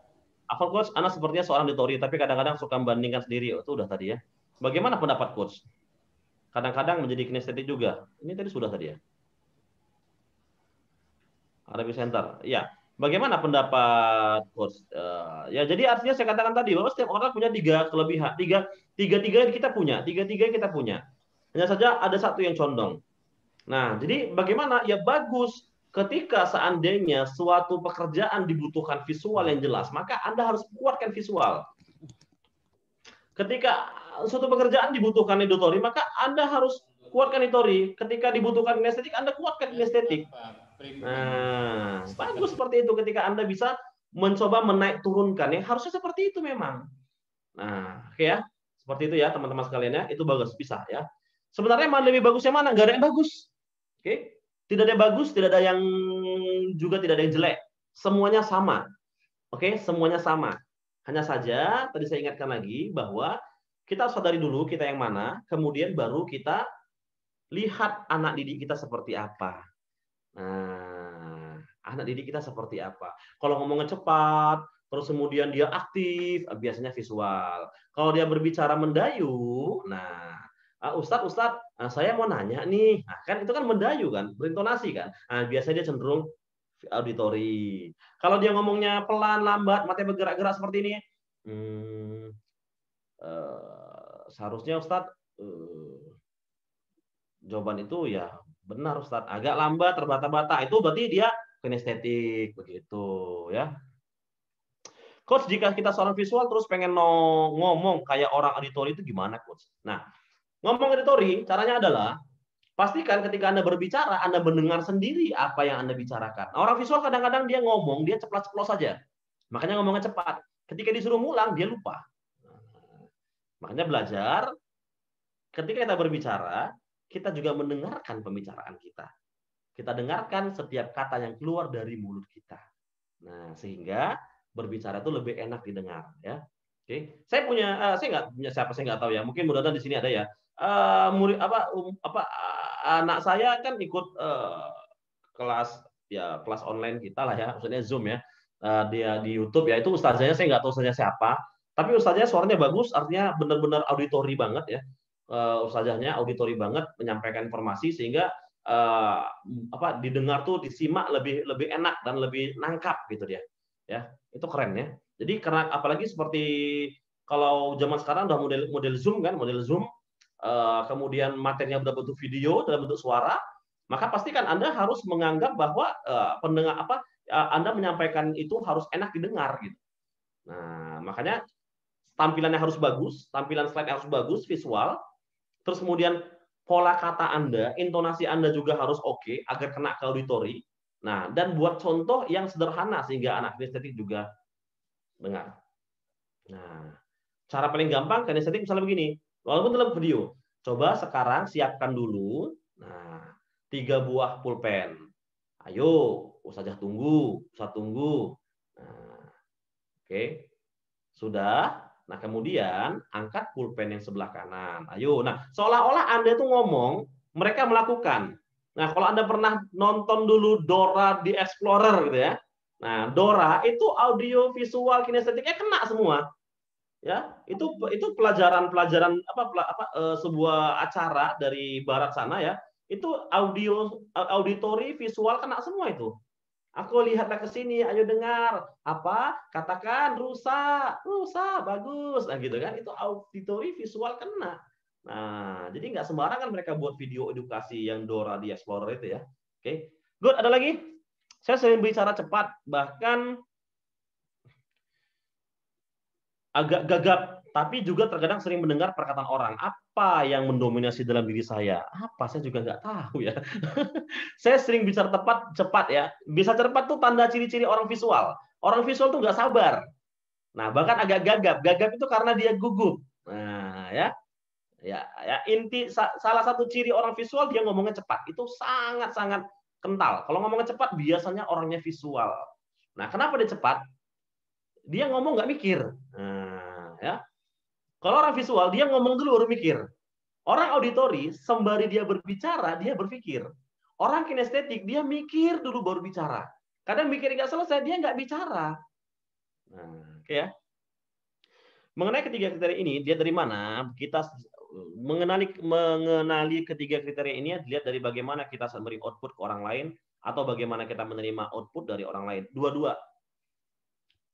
Afal coach, Ana sepertinya seorang auditori, tapi kadang-kadang suka membandingkan sendiri. Oh, itu udah tadi ya. Bagaimana pendapat coach? Kadang-kadang menjadi kinestetik juga. Ini tadi sudah tadi ya. Arabic Center. Ya. Bagaimana pendapat coach? Ya, jadi artinya saya katakan tadi bahwa setiap orang punya 3 kelebihan. Tiga kita punya. Tiga kita punya. Hanya saja ada satu yang condong. Nah, jadi bagaimana? Ya bagus ketika seandainya suatu pekerjaan dibutuhkan visual yang jelas, maka Anda harus kuatkan visual. Ketika suatu pekerjaan dibutuhkan auditori, maka Anda harus kuatkan auditori. Ketika dibutuhkan kinestetik, Anda kuatkan kinestetik. Nah, bagus seperti itu ketika Anda bisa mencoba menaik turunkan. Yang harusnya seperti itu memang. Nah, oke ya. Seperti itu ya teman-teman sekalian ya. Itu bagus, bisa ya. Sebenarnya mana lebih bagusnya mana? Nggak ada yang bagus. Oke, tidak ada yang bagus, tidak ada yang juga tidak ada yang jelek. Semuanya sama. Oke, semuanya sama. Hanya saja tadi saya ingatkan lagi bahwa kita harus sadari dulu kita yang mana, kemudian baru kita lihat anak didik kita seperti apa. Nah, anak didik kita seperti apa. Kalau ngomongnya cepat, terus kemudian dia aktif, biasanya visual. Kalau dia berbicara mendayu, nah, Ustadz, saya mau nanya nih. Nah, kan itu kan mendayu kan, berintonasi kan. Nah, biasanya dia cenderung auditori. Kalau dia ngomongnya pelan, lambat, matanya bergerak-gerak seperti ini, seharusnya Ustadz jawaban itu ya benar Ustadz. Agak lambat, terbata-bata. Itu berarti dia kinestetik begitu ya. Coach, jika kita seorang visual terus pengen ngomong kayak orang auditori itu gimana, Coach? Nah, ngomong auditori, caranya adalah pastikan ketika Anda berbicara, Anda mendengar sendiri apa yang Anda bicarakan. Nah, orang visual kadang-kadang dia ngomong, dia ceplos-ceplos saja. Makanya ngomongnya cepat. Ketika disuruh ngulang, dia lupa. Makanya belajar, ketika kita berbicara, kita juga mendengarkan pembicaraan kita. Kita dengarkan setiap kata yang keluar dari mulut kita. Nah, sehingga berbicara itu lebih enak didengar. Ya. Oke, saya nggak punya siapa, saya nggak tahu ya. Mungkin mudah-mudahan di sini ada ya. Murid anak saya kan ikut kelas online kita lah ya, maksudnya Zoom ya. Dia di YouTube ya, itu ustazahnya saya nggak tahu ustazahnya siapa, tapi ustazahnya suaranya bagus, artinya benar-benar auditori banget ya. Ustazahnya auditori banget menyampaikan informasi sehingga didengar tuh disimak lebih enak dan lebih nangkap gitu dia. Ya, itu keren ya. Jadi karena apalagi seperti kalau zaman sekarang udah model Zoom kan, model Zoom. Kemudian materinya dalam bentuk video, dalam bentuk suara, maka pastikan Anda harus menganggap bahwa pendengar Anda menyampaikan itu harus enak didengar gitu. Nah, makanya tampilannya harus bagus, tampilan slide harus bagus, visual. Terus kemudian pola kata Anda, intonasi Anda juga harus oke agar kena ke auditori. Nah, dan buat contoh yang sederhana sehingga anak kinestetik juga dengar. Nah, cara paling gampang kinestetik misalnya begini, walaupun dalam video, coba sekarang siapkan dulu. Nah, 3 buah pulpen. Ayo, Ustazah tunggu, Ustaz tunggu. Nah, oke. Sudah. Nah, kemudian angkat pulpen yang sebelah kanan. Ayo. Nah, seolah-olah Anda itu ngomong, mereka melakukan. Nah, kalau Anda pernah nonton dulu Dora the Explorer gitu ya. Nah, Dora itu audio visual kinestetiknya kena semua. Ya, itu pelajaran sebuah acara dari barat sana ya. Itu auditori visual kena semua itu. Aku lihatlah ke sini, ayo dengar. Apa? Katakan rusak, bagus. Nah, gitu kan. Itu auditori visual kena. Nah, jadi nggak sembarangan mereka buat video edukasi yang Dora the Explorer itu ya. Oke. Good, ada lagi? Saya sering bicara cepat, bahkan agak gagap, tapi juga terkadang sering mendengar perkataan orang. Apa yang mendominasi dalam diri saya? Apa? Saya juga nggak tahu ya. Saya sering bicara cepat ya. Bisa cepat tuh tanda ciri-ciri orang visual. Orang visual tuh nggak sabar. Nah, bahkan agak gagap. Gagap itu karena dia gugup. Nah, ya. Salah satu ciri orang visual dia ngomongnya cepat. Itu sangat-sangat kental. Kalau ngomongnya cepat biasanya orangnya visual. Nah, kenapa dia cepat? Dia ngomong nggak mikir. Nah, ya. Kalau orang visual dia ngomong dulu baru mikir. Orang auditori sembari dia berbicara dia berpikir. Orang kinestetik dia mikir dulu baru bicara. Kadang mikir nggak selesai dia nggak bicara. Nah, oke ya. Mengenai ketiga kriteria ini, dia dari mana? Kita mengenali ketiga kriteria ini dilihat dari bagaimana kita memberi output ke orang lain atau bagaimana kita menerima output dari orang lain. Dua-dua.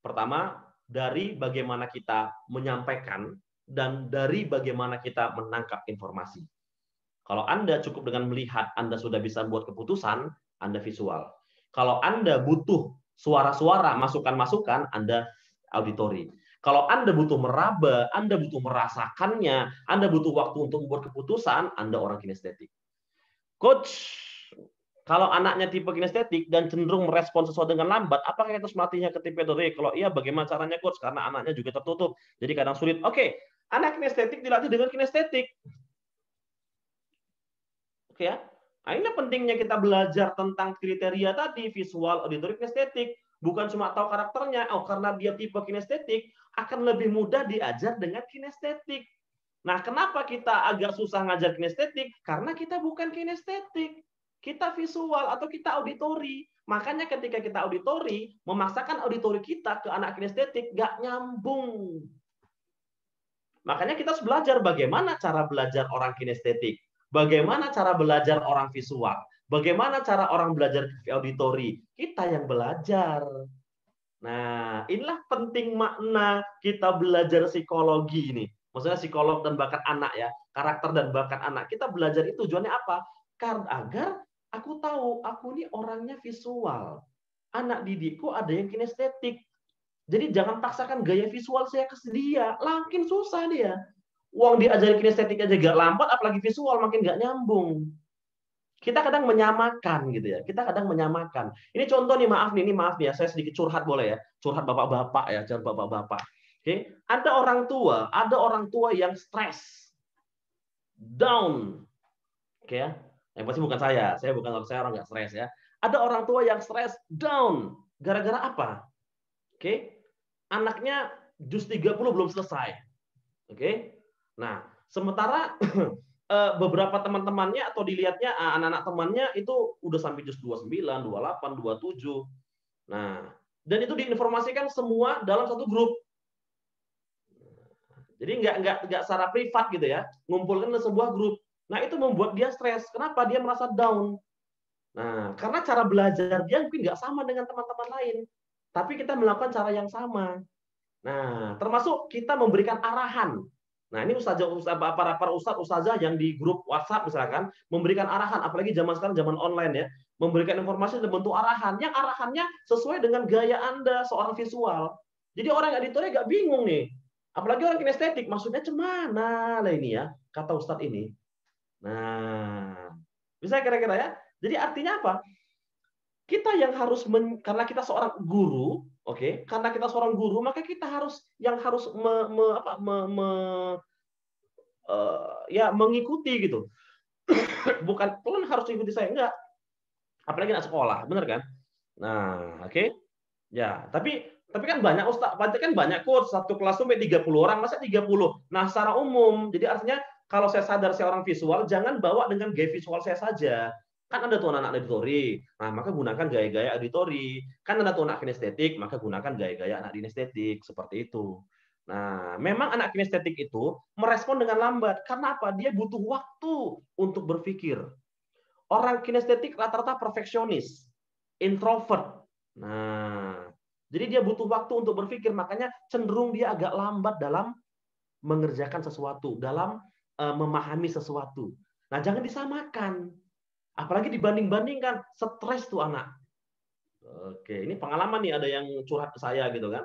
Pertama, dari bagaimana kita menyampaikan dan dari bagaimana kita menangkap informasi. Kalau Anda cukup dengan melihat, Anda sudah bisa buat keputusan, Anda visual. Kalau Anda butuh suara-suara, masukan-masukan, Anda auditori. Kalau Anda butuh meraba, Anda butuh merasakannya, Anda butuh waktu untuk membuat keputusan, Anda orang kinestetik. Coach, kalau anaknya tipe kinestetik dan cenderung merespon sesuatu dengan lambat, apakah kita harus melatihnya ke tipe auditori? Kalau iya, bagaimana caranya, Coach? Karena anaknya juga tertutup, jadi kadang sulit. Oke, anak kinestetik dilatih dengan kinestetik. Oke ya. Nah, ini pentingnya kita belajar tentang kriteria tadi, visual, auditory, kinestetik. Bukan cuma tahu karakternya, karena dia tipe kinestetik, akan lebih mudah diajar dengan kinestetik. Nah, kenapa kita agak susah ngajar kinestetik? Karena kita bukan kinestetik. Kita visual atau kita auditori. Makanya ketika kita auditori, memaksakan auditori kita ke anak kinestetik, nggak nyambung. Makanya kita harus belajar bagaimana cara belajar orang kinestetik. Bagaimana cara belajar orang visual. Bagaimana cara orang belajar auditori. Kita yang belajar. Nah, inilah penting makna kita belajar psikologi ini. Maksudnya psikolog dan bakat anak ya. Karakter dan bakat anak. Kita belajar itu tujuannya apa? Karena agar aku tahu, aku ini orangnya visual. Anak didikku ada yang kinestetik. Jadi jangan paksakan gaya visual saya ke dia. Makin susah dia. Uang diajari kinestetik aja gak lambat, apalagi visual makin gak nyambung. Kita kadang menyamakan gitu ya. Kita kadang menyamakan. Ini contoh nih, maaf nih ya. Saya sedikit curhat boleh ya. Curhat bapak-bapak ya, curhat bapak-bapak. Oke, ada orang tua yang stres, down. Oke ya. Yang pasti bukan saya. Saya orang nggak stres ya. Ada orang tua yang stres, down. Gara-gara apa? Oke. Anaknya jus 30 belum selesai. Oke. Nah, sementara beberapa teman-temannya atau dilihatnya anak-anak temannya itu udah sampai jus 29, 28, 27. Nah, dan itu diinformasikan semua dalam satu grup. Jadi nggak secara privat gitu ya, ngumpulkan ke sebuah grup. Nah, itu membuat dia stres. Kenapa? Dia merasa down. Nah, karena cara belajar dia mungkin nggak sama dengan teman-teman lain. Tapi kita melakukan cara yang sama. Nah, termasuk kita memberikan arahan. Nah, ini para ustazah yang di grup WhatsApp misalkan memberikan arahan, apalagi zaman sekarang zaman online ya, memberikan informasi dalam bentuk arahan yang arahannya sesuai dengan gaya Anda seorang visual. Jadi orang auditori agak bingung nih. Apalagi orang kinestetik, maksudnya cemana lah ini ya, kata Ustadz ini. Nah, bisa kira-kira ya. Jadi artinya apa? Kita yang harus karena kita seorang guru, oke? Karena kita seorang guru, maka kita harus mengikuti gitu. Bukan kalian harus ikuti saya, enggak. Apalagi anak sekolah, benar kan? Nah, oke. Ya, tapi kan banyak Ustaz, kan banyak coach, satu kelas sampai 30 orang, masa 30? Nah, secara umum, jadi artinya kalau saya sadar saya orang visual, jangan bawa dengan gaya visual saya saja. Kan ada tuh anak auditori, nah maka gunakan gaya-gaya auditori. Kan ada tuh anak kinestetik, maka gunakan gaya-gaya anak kinestetik, seperti itu. Nah, memang anak kinestetik itu merespon dengan lambat. Karena apa? Dia butuh waktu untuk berpikir. Orang kinestetik rata-rata perfeksionis, introvert. Nah, jadi dia butuh waktu untuk berpikir, makanya cenderung dia agak lambat dalam mengerjakan sesuatu, dalam memahami sesuatu. Nah, jangan disamakan. Apalagi dibanding-bandingkan, stres tuh anak. Oke, ini pengalaman nih, ada yang curhat ke saya gitu kan.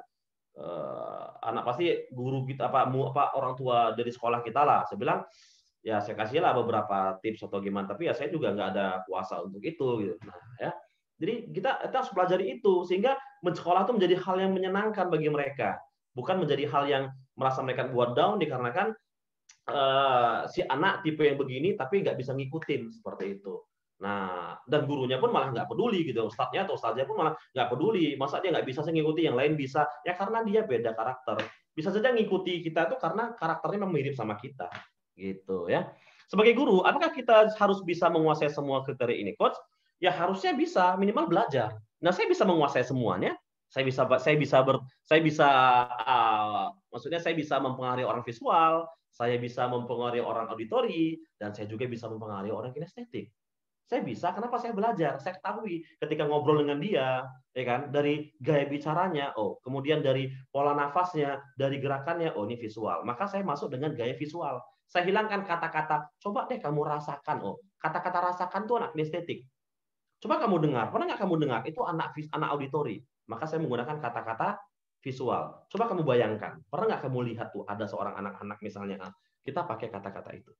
Anak pasti guru kita apa orang tua dari sekolah kita lah. Saya bilang, ya saya kasih lah beberapa tips atau gimana, tapi ya saya juga nggak ada kuasa untuk itu gitu. Nah, ya. Jadi kita harus pelajari itu sehingga sekolah itu menjadi hal yang menyenangkan bagi mereka, bukan menjadi hal yang merasa mereka buat down dikarenakan si anak tipe yang begini tapi nggak bisa ngikutin seperti itu. Nah, dan gurunya pun malah nggak peduli gitu, ustadznya atau ustadznya pun malah nggak peduli, masa dia nggak bisa ngikuti, yang lain bisa, ya karena dia beda karakter. Bisa saja ngikuti kita itu karena karakternya memang mirip sama kita, gitu ya. Sebagai guru, apakah kita harus bisa menguasai semua kriteria ini, coach? Ya harusnya bisa, minimal belajar. Nah, saya bisa menguasai semuanya. Saya bisa mempengaruhi orang visual, saya bisa mempengaruhi orang auditori, dan saya juga bisa mempengaruhi orang kinestetik. Saya bisa, kenapa saya belajar? Saya ketahui ketika ngobrol dengan dia, ya kan, dari gaya bicaranya, oh, kemudian dari pola nafasnya, dari gerakannya, oh ini visual. Maka saya masuk dengan gaya visual. Saya hilangkan kata-kata, coba deh kamu rasakan, oh, kata-kata rasakan tuh anak kinestetik. Coba kamu dengar, pernah nggak kamu dengar? Itu anak auditori. Maka saya menggunakan kata-kata visual. Coba kamu bayangkan, pernah nggak kamu lihat tuh ada seorang anak-anak misalnya, kita pakai kata-kata itu.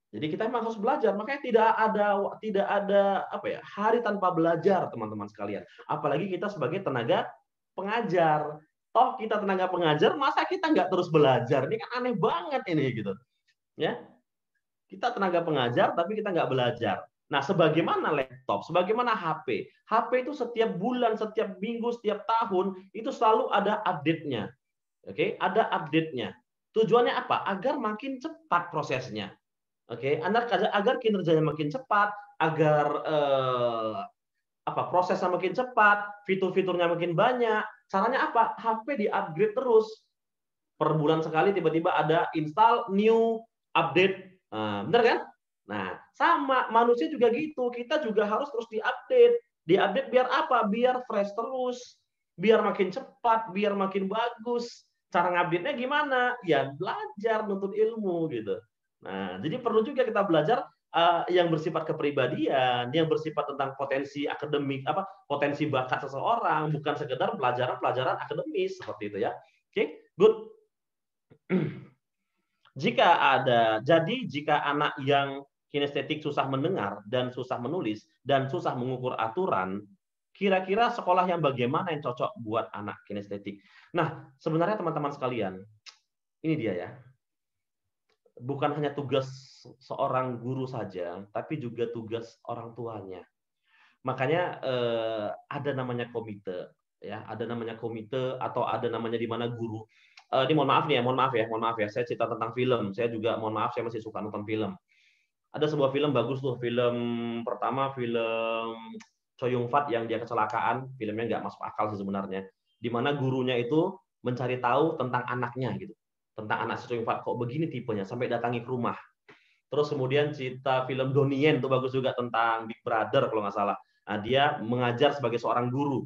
Jadi kita memang harus belajar, makanya tidak ada hari tanpa belajar, teman-teman sekalian. Apalagi kita sebagai tenaga pengajar. Toh kita tenaga pengajar, masa kita nggak terus belajar? Ini kan aneh banget ini gitu. Ya, kita tenaga pengajar tapi kita nggak belajar. Nah, sebagaimana laptop, sebagaimana HP. HP itu setiap bulan, setiap minggu, setiap tahun itu selalu ada update-nya. Oke, ada update-nya. Tujuannya apa? Agar makin cepat prosesnya. Oke, agar kinerjanya makin cepat, agar prosesnya makin cepat, fitur-fiturnya makin banyak. Caranya apa? HP di-upgrade terus. Per bulan sekali tiba-tiba ada install new update. Benar kan? Nah, sama manusia juga gitu. Kita juga harus terus di-update. Di-update biar apa? Biar fresh terus, biar makin cepat, biar makin bagus. Cara ngupdate-nya gimana? Ya belajar, nuntut ilmu gitu. Nah, jadi perlu juga kita belajar yang bersifat kepribadian, yang bersifat tentang potensi akademik, potensi bakat seseorang, bukan sekedar pelajaran akademis seperti itu ya. Oke, good. Jika anak yang kinestetik susah mendengar dan susah menulis dan susah mengukur aturan, kira-kira sekolah yang bagaimana yang cocok buat anak kinestetik? Nah, sebenarnya teman-teman sekalian, ini dia ya. Bukan hanya tugas seorang guru saja, tapi juga tugas orang tuanya. Makanya ada namanya komite, ya, ada namanya komite atau ada namanya di mana guru. Ini mohon maaf ya. Saya cerita tentang film. Saya juga mohon maaf, saya masih suka nonton film. Ada sebuah film bagus tuh, film pertama film Choi Yun Fat yang dia kecelakaan, filmnya nggak masuk akal sih sebenarnya. Di mana gurunya itu mencari tahu tentang anaknya gitu. Tentang anak si Choi Yun Fat, kok begini tipenya, sampai datangi ke rumah. Terus kemudian cerita film Donnie Yen itu bagus juga tentang Big Brother kalau nggak salah. Nah, dia mengajar sebagai seorang guru.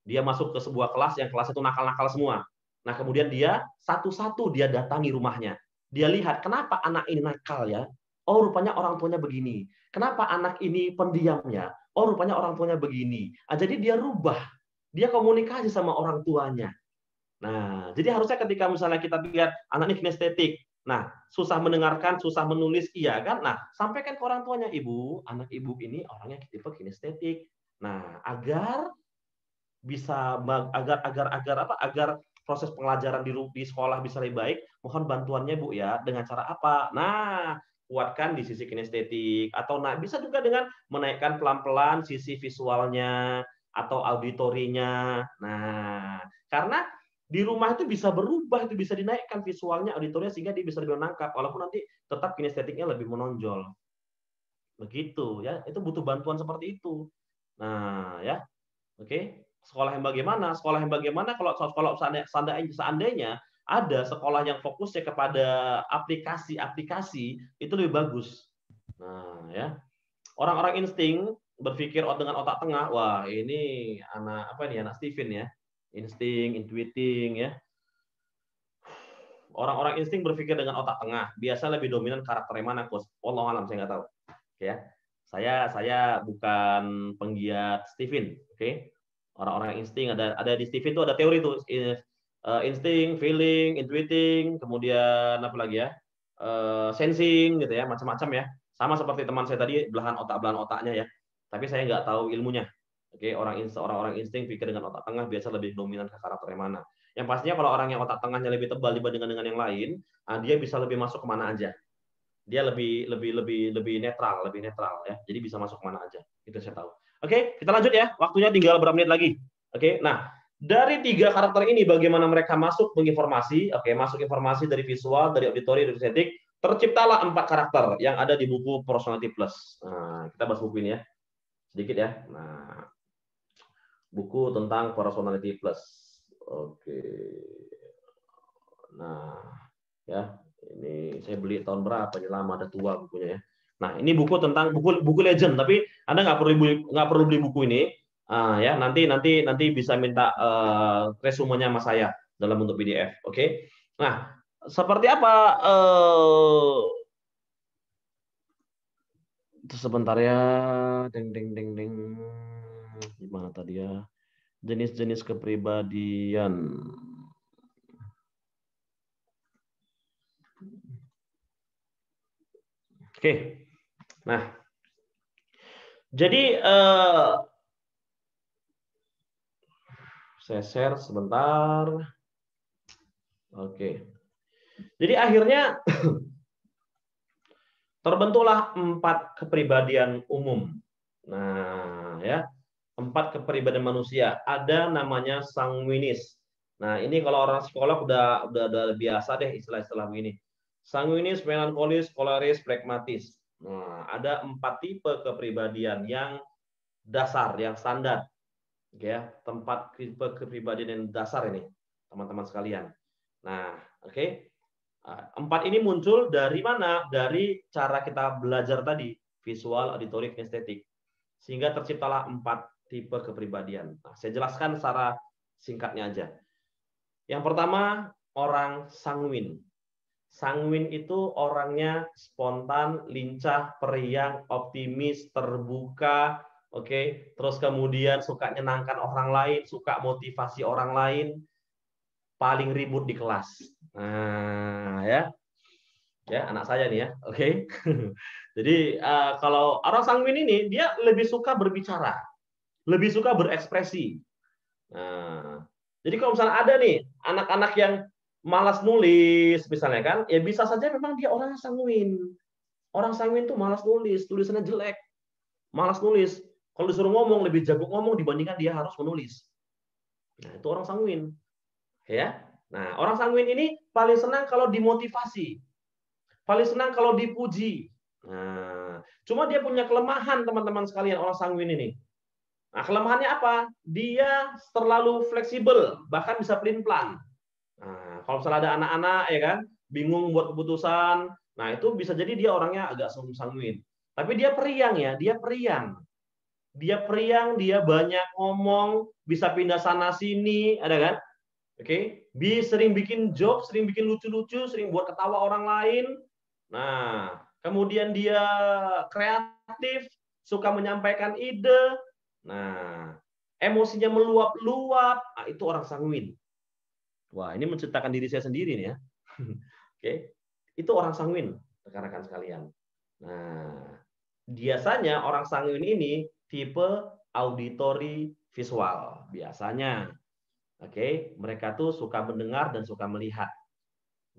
Dia masuk ke sebuah kelas yang kelas itu nakal-nakal semua. Nah, kemudian dia satu-satu dia datangi rumahnya. Dia lihat kenapa anak ini nakal ya. Oh, rupanya orang tuanya begini. Kenapa anak ini pendiam ya? Oh, rupanya orang tuanya begini. Jadi dia rubah. dia komunikasi sama orang tuanya. Nah, jadi harusnya ketika misalnya kita lihat anak ini kinestetik, nah susah mendengarkan, susah menulis, iya kan? Nah, sampaikan ke orang tuanya, ibu, anak ibu ini orangnya tipe kinestetik. Nah, agar bisa agar proses pelajaran di sekolah bisa lebih baik, mohon bantuannya Bu ya. Dengan cara apa? Nah, kuatkan di sisi kinestetik atau bisa juga dengan menaikkan pelan-pelan sisi visualnya atau auditorinya. Nah, karena di rumah itu bisa berubah, itu bisa dinaikkan visualnya, auditorinya sehingga dia bisa lebih menangkap walaupun nanti tetap kinestetiknya lebih menonjol. Begitu ya. Itu butuh bantuan seperti itu. Nah, ya. Oke. Sekolah yang bagaimana? Sekolah yang bagaimana kalau seandainya ada sekolah yang fokusnya kepada aplikasi-aplikasi, itu lebih bagus. Nah, ya. Orang-orang insting berpikir dengan otak tengah, wah ini anak Steven ya. Insting, intuiting ya. Orang-orang insting berpikir dengan otak tengah, biasa lebih dominan karakter yang mana, Coach? Wallahu alam, saya nggak tahu. Oke ya. Saya bukan penggiat Steven, oke? Orang-orang insting ada di Steven itu ada teori tuh insting, feeling, intuiting, kemudian apa lagi ya? Sensing gitu ya, macam-macam ya. Sama seperti teman saya tadi belahan otaknya ya. Tapi saya nggak tahu ilmunya. Oke, orang-orang insting pikir dengan otak tengah biasa lebih dominan ke karakter yang mana. Yang pastinya kalau orang yang otak tengahnya lebih tebal dibandingkan dengan yang lain, dia bisa lebih masuk kemana aja. Dia lebih netral ya. Jadi bisa masuk kemana aja. Itu saya tahu. Oke, kita lanjut ya. Waktunya tinggal berapa menit lagi. Oke, nah dari 3 karakter ini bagaimana mereka masuk menginformasi? Oke, masuk informasi dari visual, dari auditori, dari estetik. Terciptalah 4 karakter yang ada di buku Personality Plus. Nah, kita bahas buku ini ya. Sedikit ya. Nah, buku tentang Personality Plus. Oke. Nah, ya. Ini saya beli tahun berapa? Ini lama, ada tua bukunya ya. Nah, ini buku tentang buku legend, tapi Anda nggak perlu beli buku ini. Ya, nanti bisa minta resumenya sama saya dalam bentuk PDF. Oke. Nah, seperti apa? Sebentar ya. Ding. Gimana tadi ya? Jenis-jenis kepribadian. Oke. Nah, jadi saya share sebentar. Oke. Jadi akhirnya terbentuklah 4 kepribadian umum. Nah, ya. 4 kepribadian manusia. Ada namanya sanguinis. Nah, ini kalau orang psikolog udah biasa deh istilah-istilah begini. Sanguinis, melankolis, koleris, pragmatis. Nah, ada 4 tipe kepribadian yang dasar, yang standar. Ya, tempat tipe kepribadian yang dasar ini, teman-teman sekalian. Nah, oke. 4 ini muncul dari mana? Dari cara kita belajar tadi, visual, auditory, kinestetik. Sehingga terciptalah 4 tipe kepribadian. Nah, saya jelaskan secara singkatnya aja. Yang pertama, orang sanguin. Sanguin itu orangnya spontan, lincah, periang, optimis, terbuka, oke. Terus kemudian suka nyenangkan orang lain, suka motivasi orang lain, paling ribut di kelas. Nah, ya. Ya, anak saya nih ya. Oke. Jadi kalau orang sanguin ini dia lebih suka berbicara, lebih suka berekspresi. Nah, jadi kalau misalnya ada nih anak-anak yang malas nulis misalnya kan, ya bisa saja memang dia orang sanguin. Orang sanguin tuh malas nulis, tulisannya jelek, malas nulis. Kalau disuruh ngomong lebih jago ngomong dibandingkan dia harus menulis. Nah, itu orang sanguin. Ya. Nah, orang sanguin ini paling senang kalau dimotivasi. Paling senang kalau dipuji. Nah, cuma dia punya kelemahan teman-teman sekalian orang sanguin ini. Nah, kelemahannya apa? Dia terlalu fleksibel, bahkan bisa pelin-pelan. Nah, kalau misalnya ada anak-anak ya kan, bingung buat keputusan, nah itu bisa jadi dia orangnya agak sanguin. Tapi dia periang ya, dia periang. Dia periang, dia banyak ngomong, bisa pindah sana sini, ada kan? Oke, sering bikin joke, sering bikin lucu-lucu, sering buat ketawa orang lain. Nah, kemudian dia kreatif, suka menyampaikan ide. Nah, emosinya meluap-luap, itu orang sanguin. Wah, ini menceritakan diri saya sendiri nih ya. Oke, itu orang sanguin, rekan-rekan sekalian. Nah, biasanya orang sanguin ini tipe auditory visual. Biasanya, oke, mereka tuh suka mendengar dan suka melihat.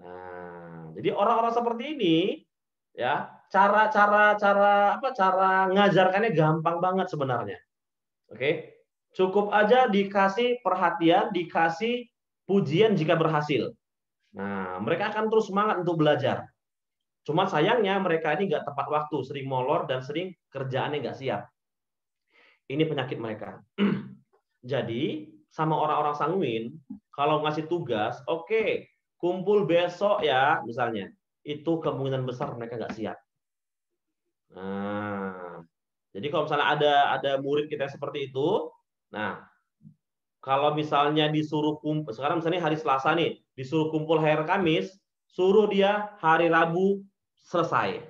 Nah, jadi orang-orang seperti ini, ya, cara ngajarkannya gampang banget sebenarnya. Oke, cukup aja dikasih perhatian, dikasih pujian jika berhasil. Nah, mereka akan terus semangat untuk belajar. Cuma sayangnya mereka ini nggak tepat waktu, sering molor dan sering kerjaannya nggak siap. Ini penyakit mereka. Jadi, sama orang-orang sanguin, kalau ngasih tugas, oke, kumpul besok ya, misalnya. Itu kemungkinan besar mereka nggak siap. Nah, jadi kalau misalnya ada murid kita yang seperti itu, nah, kalau misalnya disuruh kumpul, sekarang misalnya hari Selasa nih, disuruh kumpul hari Kamis, suruh dia hari Rabu selesai.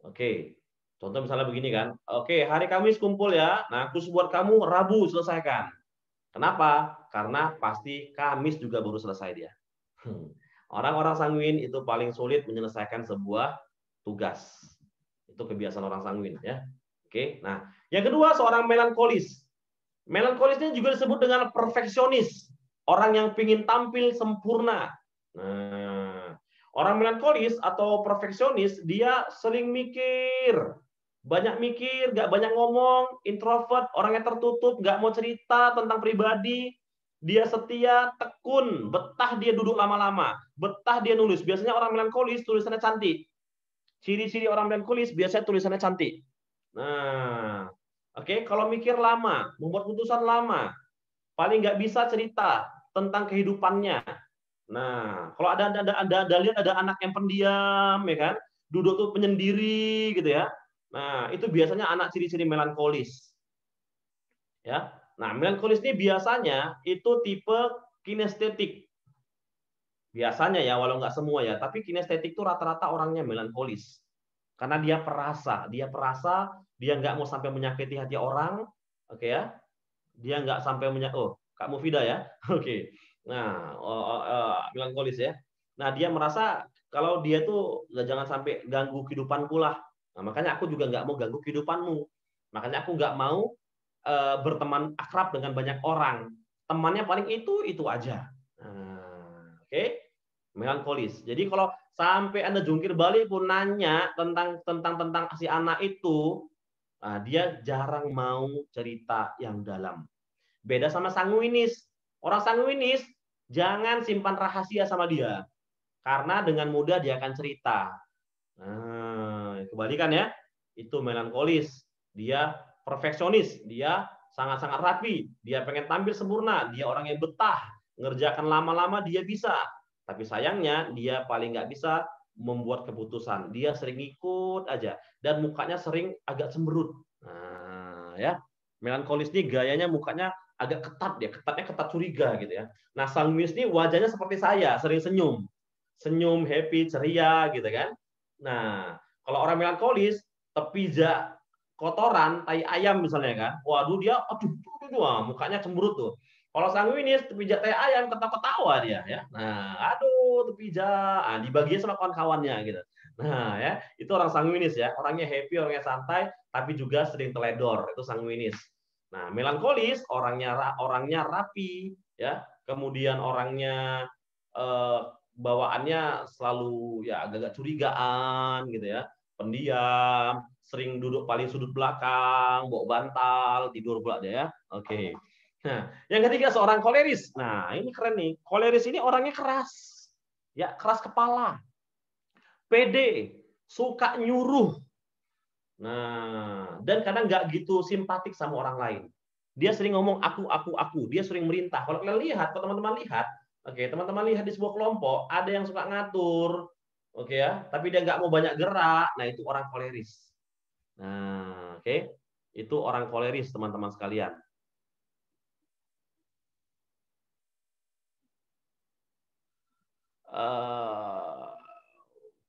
Oke, contoh misalnya begini kan, oke, hari Kamis kumpul ya, nah aku buat kamu Rabu selesaikan. Kenapa? Karena pasti Kamis juga baru selesai dia. Orang-orang sanguin itu paling sulit menyelesaikan sebuah tugas. Itu kebiasaan orang sanguin ya. Oke, nah yang kedua seorang melankolis. Melankolis ini juga disebut dengan perfeksionis. Orang yang ingin tampil sempurna. Nah, orang melankolis atau perfeksionis, dia sering mikir. Banyak mikir, nggak banyak ngomong, introvert, orangnya tertutup, nggak mau cerita tentang pribadi. Dia setia, tekun, betah dia duduk lama-lama. Betah dia nulis. Biasanya orang melankolis tulisannya cantik. Ciri-ciri orang melankolis biasanya tulisannya cantik. Nah, oke, kalau mikir lama, membuat putusan lama, paling nggak bisa cerita tentang kehidupannya. Nah, kalau lihat ada anak yang pendiam, ya kan, duduk tuh penyendiri, gitu ya. Nah, itu biasanya anak ciri-ciri melankolis. Ya, nah melankolis ini biasanya itu tipe kinestetik. Biasanya ya, walau nggak semua ya, tapi kinestetik itu rata-rata orangnya melankolis. Karena dia perasa, dia nggak mau sampai menyakiti hati orang, oke ya. Dia nggak sampai Kak Mufida ya, oke. Nah, melankolis ya. Nah, dia merasa kalau dia tuh jangan sampai ganggu kehidupanku lah. Nah, makanya aku juga nggak mau ganggu kehidupanmu. Makanya aku nggak mau berteman akrab dengan banyak orang. Temannya paling itu aja. Nah, oke. Melankolis. Jadi kalau sampai Anda jungkir balik pun nanya tentang si anak itu, nah, dia jarang mau cerita yang dalam. Beda sama sanguinis. Orang sanguinis jangan simpan rahasia sama dia. Karena dengan mudah dia akan cerita. Nah, kebalikan ya. Itu melankolis. Dia perfeksionis. Dia sangat-sangat rapi. Dia pengen tampil sempurna. Dia orang yang betah. Ngerjakan lama-lama dia bisa. Tapi sayangnya dia paling nggak bisa membuat keputusan. Dia sering ikut aja. Dan mukanya sering agak cemberut. Nah, ya. Melankolis ini gayanya mukanya agak ketat ya, ketatnya ketat curiga gitu ya. Nah, sanguinis ini wajahnya seperti saya, sering senyum. Senyum, happy, ceria gitu kan. Nah, kalau orang melankolis, tepijak kotoran, tai ayam misalnya kan. Waduh dia mukanya cemberut tuh. Kalau sanguinis, tepijak tai ayam, ketawa-ketawa dia ya. Nah, aduh tepijak, dibaginya sama kawan-kawannya gitu. Nah, ya, itu orang sanguinis ya. Orangnya happy, orangnya santai, tapi juga sering teledor. Itu sanguinis. Nah, melankolis orangnya rapi ya. Kemudian orangnya bawaannya selalu ya agak-agak curigaan gitu ya. Pendiam, sering duduk paling sudut belakang, bawa bantal, tidur pula dia ya. Oke. Nah, yang ketiga seorang koleris. Nah, ini keren nih. Koleris ini orangnya keras. Ya, keras kepala. Pede, suka nyuruh. Nah, dan kadang nggak gitu simpatik sama orang lain. Dia sering ngomong aku. Dia sering merintah. Kalau kalian lihat, kalau teman-teman lihat, oke, teman-teman lihat di sebuah kelompok, ada yang suka ngatur, oke ya, tapi dia nggak mau banyak gerak. Nah, itu orang koleris. Nah, oke, itu orang koleris, teman-teman sekalian.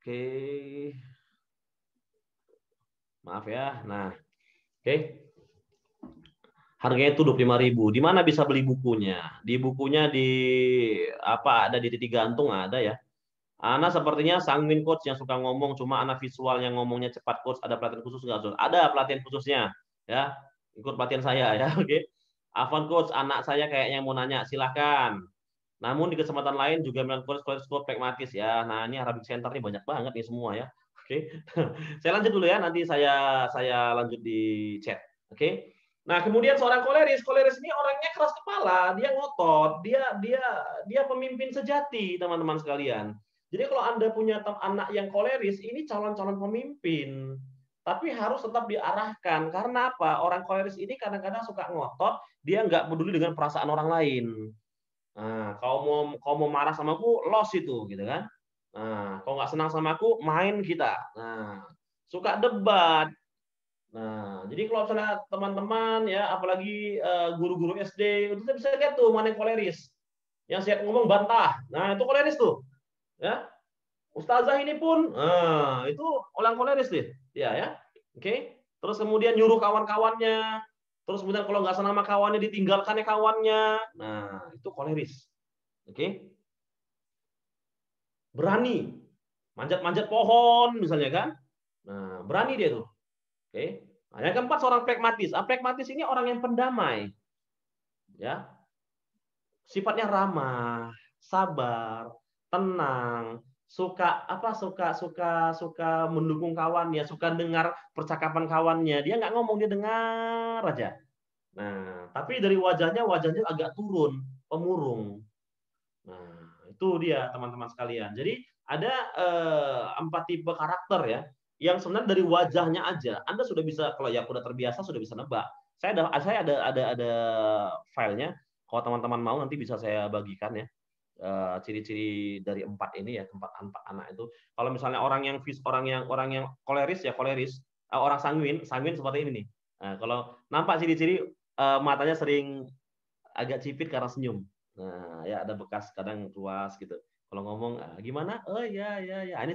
Oke. Maaf ya. Nah, oke. Harganya itu 25.000. Di mana bisa beli bukunya? Di bukunya ada di titik gantung ada ya. Ana sepertinya sanguin coach yang suka ngomong, cuma anak visual yang ngomongnya cepat coach. Ada pelatihan khusus nggak coach? Ada pelatihan khususnya ya. Ikut pelatihan saya ya, oke. Afwan coach, anak saya kayaknya mau nanya, silahkan. Namun di kesempatan lain juga melakukan coach pragmatis ya. Nah ini Arabic Center nih banyak banget nih semua ya. Oke. Saya lanjut dulu ya, nanti saya lanjut di chat. Oke. Nah, kemudian seorang koleris ini orangnya keras kepala, dia ngotot, dia pemimpin sejati, teman-teman sekalian. Jadi kalau Anda punya anak yang koleris, ini calon-calon pemimpin. Tapi harus tetap diarahkan. Karena apa? Orang koleris ini kadang-kadang suka ngotot, dia nggak peduli dengan perasaan orang lain. Nah, kau mau marah sama aku, los itu, gitu kan? Nah, kau nggak senang sama aku, main kita. Nah, suka debat. Nah, jadi kalau misalnya teman-teman ya, apalagi guru-guru SD, itu bisa lihat tuh mana yang koleris. Yang siap ngomong bantah. Nah, itu koleris tuh. Ya. Ustazah ini pun itu orang koleris deh. Ya. Oke. Terus kemudian nyuruh kawan-kawannya. Terus kemudian kalau nggak senang sama kawannya ditinggalkannya kawannya. Nah, itu koleris. Oke. Berani. Manjat-manjat pohon misalnya kan. Nah, berani dia tuh. Oke. Nah, yang keempat seorang pragmatis. Pragmatis ini orang yang pendamai. Ya. Sifatnya ramah, sabar, tenang, suka mendukung kawannya, suka dengar percakapan kawannya. Dia nggak ngomong, dia dengar aja. Nah, tapi dari wajahnya agak turun, pemurung. Nah, itu dia teman-teman sekalian. Jadi ada 4 tipe karakter ya, yang sebenarnya dari wajahnya aja Anda sudah bisa, kalau ya udah terbiasa sudah bisa nebak. Saya ada filenya. Kalau teman-teman mau nanti bisa saya bagikan ya, ciri-ciri dari 4 ini ya, empat anak itu. Kalau misalnya orang yang koleris ya koleris, orang sanguin seperti ini nih. Nah, kalau nampak ciri-ciri matanya sering agak cipit karena senyum. Nah, ya ada bekas kadang luas gitu. Kalau ngomong gimana? Oh ya. Ini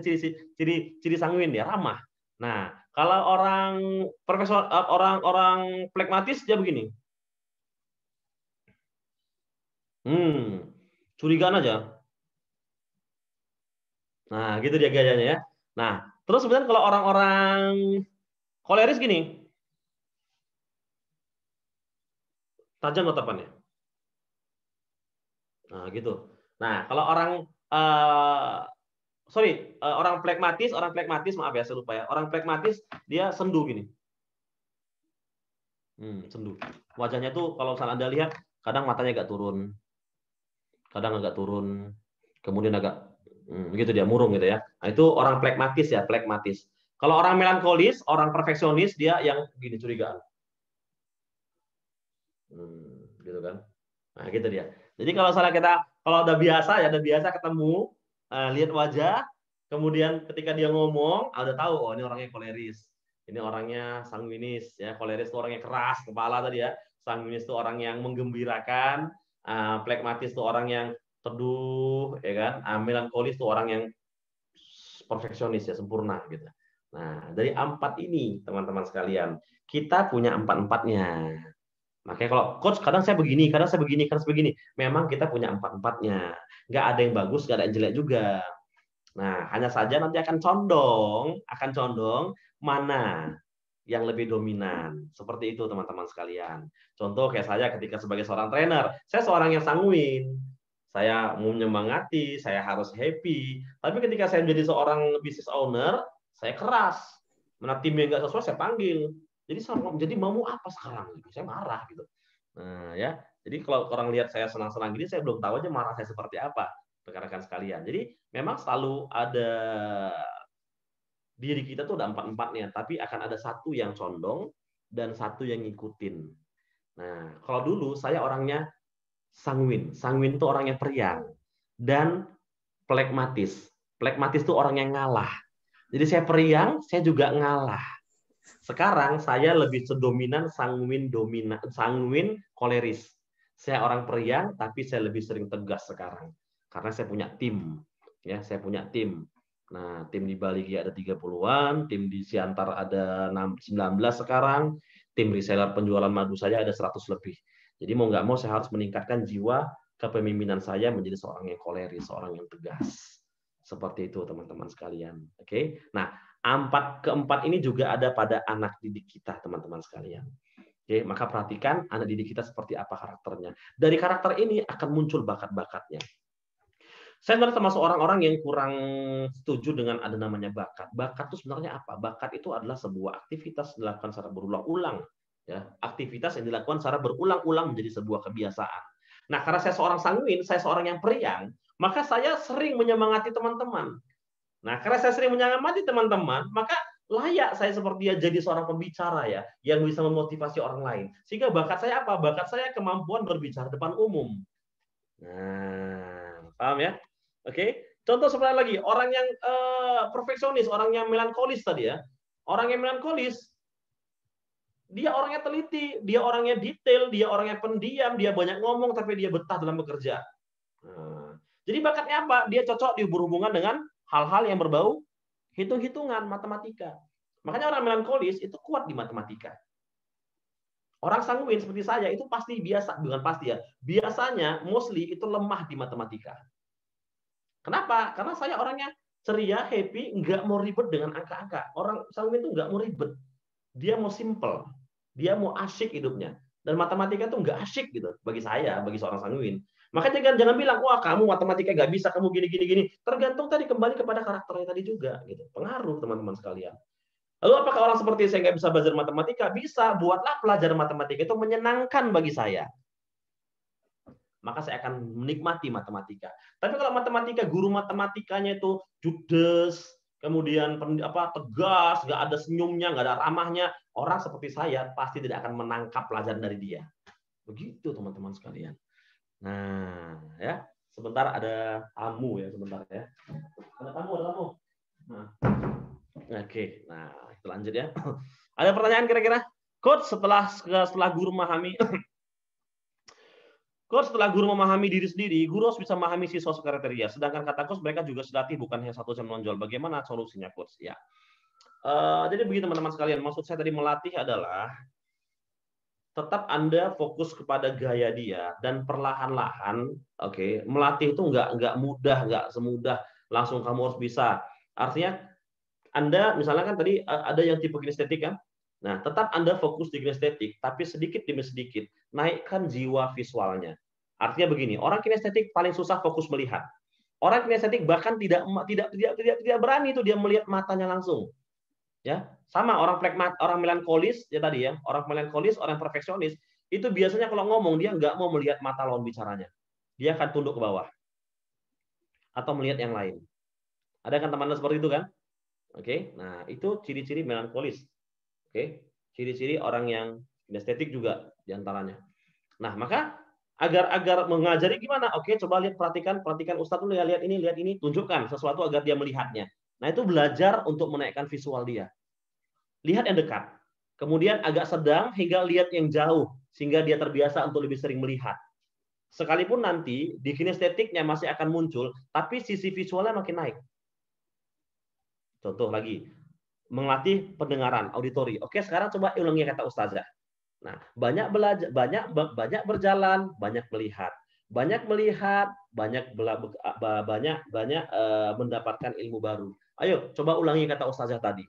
ciri sanguin ya, ramah. Nah, kalau orang profesional, orang pragmatis dia begini. Curigaan aja. Nah, gitu dia gayanya ya. Nah, terus kemudian kalau orang-orang koleris gini. Tajam tatapannya. Nah, gitu. Nah, kalau orang orang pragmatis, maaf ya, saya lupa ya. Orang pragmatis dia sendu gini. Sendu. Wajahnya tuh kalau misalnya Anda lihat, kadang matanya agak turun. Kemudian agak gitu dia, murung gitu ya. Nah, itu orang pragmatis ya, pragmatis. Kalau orang melankolis, orang perfeksionis, dia yang gini, curigaan. Gitu kan. Nah, gitu dia. Jadi kalau udah biasa ketemu, lihat wajah, kemudian ketika dia ngomong, udah tahu, oh ini orangnya koleris. Ini orangnya sanguinis ya. Koleris itu orangnya keras kepala tadi ya. Sanguinis itu orang yang menggembirakan, pragmatis itu orang yang teduh ya kan. Melankolis itu orang yang perfeksionis ya, sempurna gitu. Nah, dari 4 ini teman-teman sekalian, kita punya 4-4-nya. Makanya kalau coach kadang saya begini, kadang saya begini. Memang kita punya 4-4-nya. Nggak ada yang bagus, nggak ada yang jelek juga. Nah, hanya saja nanti akan condong mana yang lebih dominan. Seperti itu teman-teman sekalian. Contoh kayak saya ketika sebagai seorang trainer, saya seorang yang sanguin. Saya mau menyemangati, saya harus happy. Tapi ketika saya menjadi seorang business owner, saya keras. Mana tim yang nggak sesuai, saya panggil. Jadi mau apa sekarang? Saya marah gitu. Nah, ya. Jadi kalau orang lihat saya senang-senang gini, saya belum tahu aja marah saya seperti apa, rekan-rekan sekalian. Jadi memang selalu ada diri kita tuh ada 4-4-nya, tapi akan ada satu yang condong dan satu yang ngikutin. Nah, kalau dulu saya orangnya sanguin. Sanguin itu orang yang periang dan pragmatis. Pragmatis itu orang yang ngalah. Jadi saya periang, saya juga ngalah. Sekarang saya lebih sedominan sanguin koleris. Saya orang periang, tapi saya lebih sering tegas sekarang. Karena saya punya tim. Ya, saya punya tim. Nah, tim di Bali ada 30-an, tim di Siantar ada 19 sekarang, tim reseller penjualan madu saya ada 100 lebih. Jadi mau nggak mau saya harus meningkatkan jiwa kepemimpinan saya menjadi seorang yang koleris, seorang yang tegas. Seperti itu teman-teman sekalian. Oke. Nah, keempat ini juga ada pada anak didik kita, teman-teman sekalian. Oke, maka perhatikan anak didik kita seperti apa karakternya. Dari karakter ini akan muncul bakat-bakatnya. Saya sebenarnya termasuk orang-orang yang kurang setuju dengan ada namanya bakat. Bakat itu sebenarnya apa? Bakat itu adalah sebuah aktivitas dilakukan secara berulang-ulang. Ya, aktivitas yang dilakukan secara berulang-ulang menjadi sebuah kebiasaan. Nah, karena saya seorang sanguin, saya seorang yang periang, maka saya sering menyemangati teman-teman. Nah, karena saya sering menyemangati teman-teman, maka layak saya seperti dia jadi seorang pembicara ya, yang bisa memotivasi orang lain. Sehingga bakat saya apa? Bakat saya kemampuan berbicara depan umum. Nah, paham ya? Oke. Contoh sebenarnya lagi, orang yang perfeksionis, orang yang melankolis tadi ya. Orang yang melankolis, dia orangnya teliti, dia orangnya detail, dia orangnya pendiam, dia banyak ngomong tapi dia betah dalam bekerja. Nah, jadi bakatnya apa? Dia cocok berhubungan dengan hal-hal yang berbau hitung-hitungan, matematika. Makanya orang melankolis itu kuat di matematika. Orang sanguin seperti saya itu pasti biasa, bukan pasti ya. Biasanya mostly itu lemah di matematika. Kenapa? Karena saya orangnya ceria, happy, nggak mau ribet dengan angka-angka. Orang sanguin itu nggak mau ribet. Dia mau simple. Dia mau asyik hidupnya. Dan matematika itu nggak asyik gitu bagi saya, bagi seorang sanguin. Makanya jangan bilang, wah kamu matematika nggak bisa, kamu gini. Tergantung tadi kembali kepada karakternya tadi juga. Gitu. Pengaruh teman-teman sekalian. Lalu apakah orang seperti saya nggak bisa belajar matematika? Bisa. Buatlah pelajaran matematika itu menyenangkan bagi saya. Maka saya akan menikmati matematika. Tapi kalau matematika, guru matematikanya itu judes, kemudian tegas, nggak ada senyumnya, nggak ada ramahnya, orang seperti saya pasti tidak akan menangkap pelajaran dari dia. Begitu teman-teman sekalian. Nah, ya, sebentar ada tamu ya, sebentar ya. Ada tamu. Nah. Oke, nah kita lanjut ya. Ada pertanyaan kira-kira? Coach, setelah guru memahami Coach, setelah guru memahami diri sendiri, guru harus bisa memahami siswa kriteria. Sedangkan kata coach, mereka juga sedatih bukan hanya satu jam menonjol. Bagaimana solusinya, coach? Ya. Jadi begini teman-teman sekalian. Maksud saya tadi melatih adalah tetap Anda fokus kepada gaya dia dan perlahan-lahan, oke, melatih itu nggak mudah, nggak semudah langsung kamu harus bisa. Artinya Anda misalnya kan tadi ada yang tipe kinestetik kan? Nah, tetap Anda fokus di kinestetik, tapi sedikit demi sedikit naikkan jiwa visualnya. Artinya begini, orang kinestetik paling susah fokus melihat. Orang kinestetik bahkan tidak berani itu dia melihat matanya langsung. Ya, sama orang melankolis ya tadi ya, orang melankolis, orang perfeksionis itu biasanya kalau ngomong dia nggak mau melihat mata lawan bicaranya. Dia akan tunduk ke bawah atau melihat yang lain. Ada kan teman-teman seperti itu kan? Oke, nah itu ciri-ciri melankolis. Oke, ciri-ciri orang yang kinestetik juga diantaranya. Nah, maka agar mengajari gimana? Oke, coba perhatikan Ustadz dulu ya, lihat ini, tunjukkan sesuatu agar dia melihatnya. Nah, itu belajar untuk menaikkan visual dia. Lihat yang dekat. Kemudian agak sedang hingga lihat yang jauh sehingga dia terbiasa untuk lebih sering melihat. Sekalipun nanti di kinestetiknya masih akan muncul, tapi sisi visualnya makin naik. Contoh lagi, melatih pendengaran, auditori. Oke, sekarang coba ulangi kata ustazah. Nah, banyak belajar, banyak berjalan, banyak melihat. Banyak melihat, banyak mendapatkan ilmu baru. Ayo, coba ulangi kata ustazah tadi.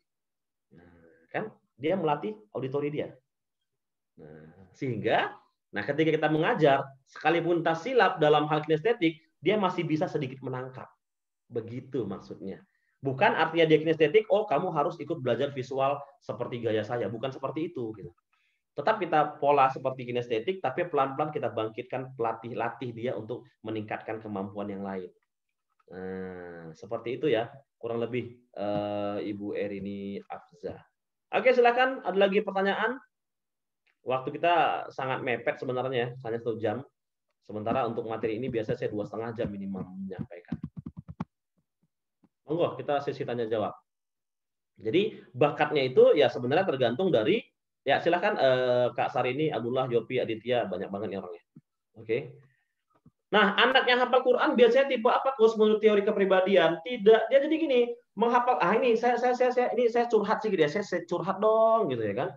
Nah, kan dia melatih auditori dia. Nah, sehingga ketika kita mengajar, sekalipun tak silap dalam hal kinestetik, dia masih bisa sedikit menangkap. Begitu maksudnya. Bukan artinya dia kinestetik, oh kamu harus ikut belajar visual seperti gaya saya. Bukan seperti itu. Gitu. Tetap kita pola seperti kinestetik, tapi pelan-pelan kita bangkitkan latih dia untuk meningkatkan kemampuan yang lain. Nah, seperti itu ya, kurang lebih Ibu Erini Afza. Oke, silakan. Ada lagi pertanyaan? Waktu kita sangat mepet sebenarnya, hanya 1 jam. Sementara untuk materi ini biasanya saya 2,5 jam minimal menyampaikan. Monggo, kita sesi tanya jawab. Jadi bakatnya itu ya sebenarnya tergantung dari ya silakan Kak Sarini, Abdullah, Yopi, Aditya, banyak banget nih orangnya. Oke. Nah, anak yang hafal Quran biasanya tipe apa Coach menurut teori kepribadian? Tidak, dia jadi gini, menghafal ini saya curhat sih gitu ya, saya curhat dong gitu ya kan.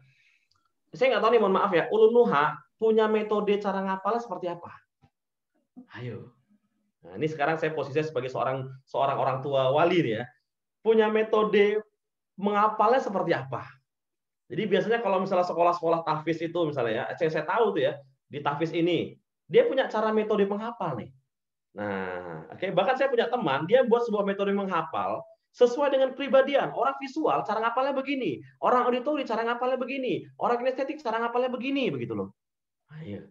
saya nggak tahu nih, mohon maaf ya, Ulun Nuha punya metode cara ngapal seperti apa? Ayo. Nah, ini sekarang saya posisinya sebagai seorang orang tua wali nih ya. Punya metode menghafalnya seperti apa? Jadi biasanya kalau misalnya sekolah-sekolah tahfiz itu misalnya ya, saya tahu tuh ya, di tahfiz ini dia punya cara metode menghafal nih. Nah, oke, bahkan saya punya teman, dia buat sebuah metode menghafal sesuai dengan kepribadian. Orang visual cara ngapalnya begini, orang auditori cara ngapalnya begini, orang kinestetik cara ngapalnya begini, begitu loh. Ayo.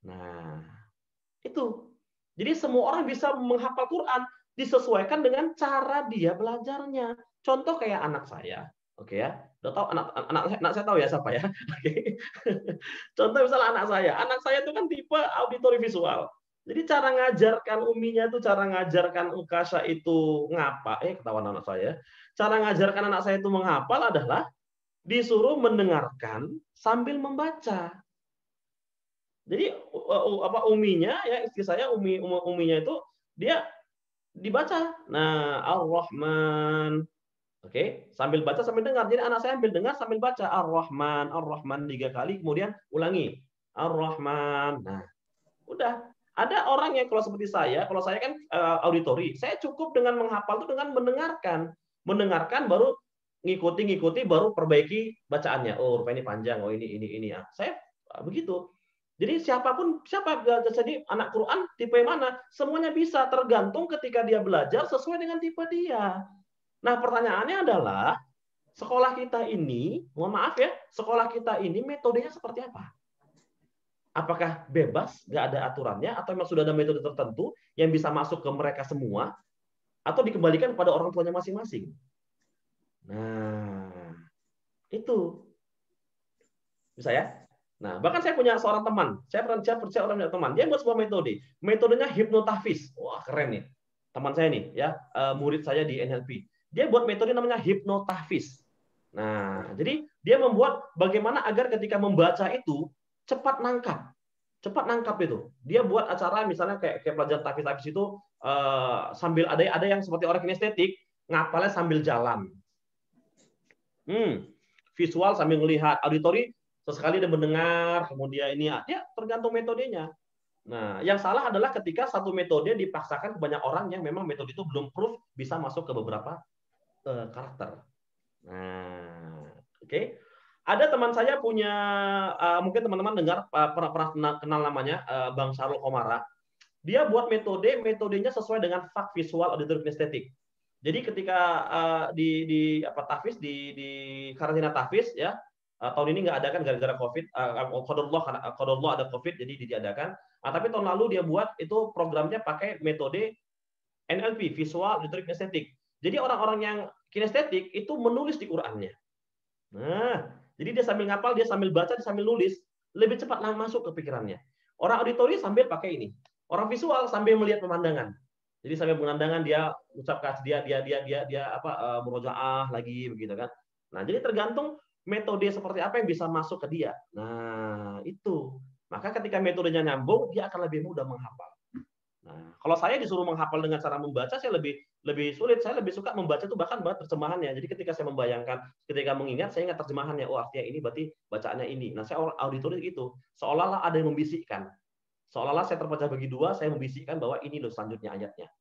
Nah, itu. Jadi semua orang bisa menghafal Quran disesuaikan dengan cara dia belajarnya. Contoh kayak anak saya, oke ya. Udah tahu anak saya tahu ya siapa ya. Oke. Contoh misalnya anak saya itu kan tipe auditori visual. Jadi cara ngajarkan Uminya itu, cara ngajarkan Ukasha itu ketahuan anak saya. Cara ngajarkan anak saya itu menghafal adalah disuruh mendengarkan sambil membaca. Jadi Uminya ya, istri saya Uminya itu dia dibaca. Nah, Ar-Rahman. Oke, sambil baca sambil dengar. Jadi anak saya sambil dengar sambil baca Ar-Rahman, Ar-Rahman 3 kali, kemudian ulangi Ar-Rahman. Nah, udah. Ada orang yang kalau seperti saya, kalau saya kan auditori, saya cukup dengan menghafal itu dengan mendengarkan baru ngikuti baru perbaiki bacaannya. Oh, rupanya ini panjang. Oh, ini ya. Saya begitu. Jadi siapa jadi anak Quran tipe mana, semuanya bisa, tergantung ketika dia belajar sesuai dengan tipe dia. Nah, pertanyaannya adalah sekolah kita ini, mohon maaf ya, sekolah kita ini metodenya seperti apa? Apakah bebas, nggak ada aturannya, atau memang sudah ada metode tertentu yang bisa masuk ke mereka semua, atau dikembalikan kepada orang tuanya masing-masing? Nah, itu bisa ya. Nah, bahkan saya punya seorang teman, saya percaya orang punya teman, dia buat sebuah metodenya hipnotahfiz. Wah, keren nih, teman saya nih, ya, murid saya di NLP. Dia buat metode namanya hipnotahfiz. Nah, jadi dia membuat bagaimana agar ketika membaca itu cepat nangkap itu. Dia buat acara misalnya kayak pelajaran tahfiz itu sambil ada yang seperti orang kinestetik ngapalnya sambil jalan. Visual sambil melihat, auditori sesekali dia mendengar, kemudian ini ya tergantung metodenya. Nah, yang salah adalah ketika satu metode dipaksakan ke banyak orang yang memang metode itu belum proof bisa masuk ke beberapa karakter. Nah, oke. Ada teman saya punya, mungkin teman-teman dengar, pernah kenal namanya, Bang Sarul Komara. Dia buat metodenya sesuai dengan fak visual auditori kinestetik. Jadi ketika di tahfiz di karantina tahfiz ya, tahun ini nggak ada kan gara-gara COVID, qadarullah ada COVID jadi diadakan. Tapi tahun lalu dia buat itu programnya pakai metode NLP, visual auditori kinestetik. Jadi orang-orang yang kinestetik itu menulis di Qur'annya. Nah, jadi dia sambil ngapal, dia sambil baca, dia sambil nulis, lebih cepat masuk ke pikirannya. Orang auditori sambil pakai ini. Orang visual sambil melihat pemandangan. Jadi sambil pemandangan dia ucapkan dia murojaah lagi begitu kan. Nah, jadi tergantung metode seperti apa yang bisa masuk ke dia. Nah, itu. Maka ketika metodenya nyambung, dia akan lebih mudah menghafal. Nah, kalau saya disuruh menghafal dengan cara membaca, saya lebih sulit. Saya lebih suka membaca itu bahkan buat terjemahannya. Jadi ketika saya membayangkan, ketika mengingat, saya ingat terjemahannya. Oh, artinya ini berarti bacaannya ini. Nah, saya auditori gitu. Seolah-olah ada yang membisikkan. Seolah-olah saya terpecah bagi dua, saya membisikkan bahwa ini loh selanjutnya ayatnya.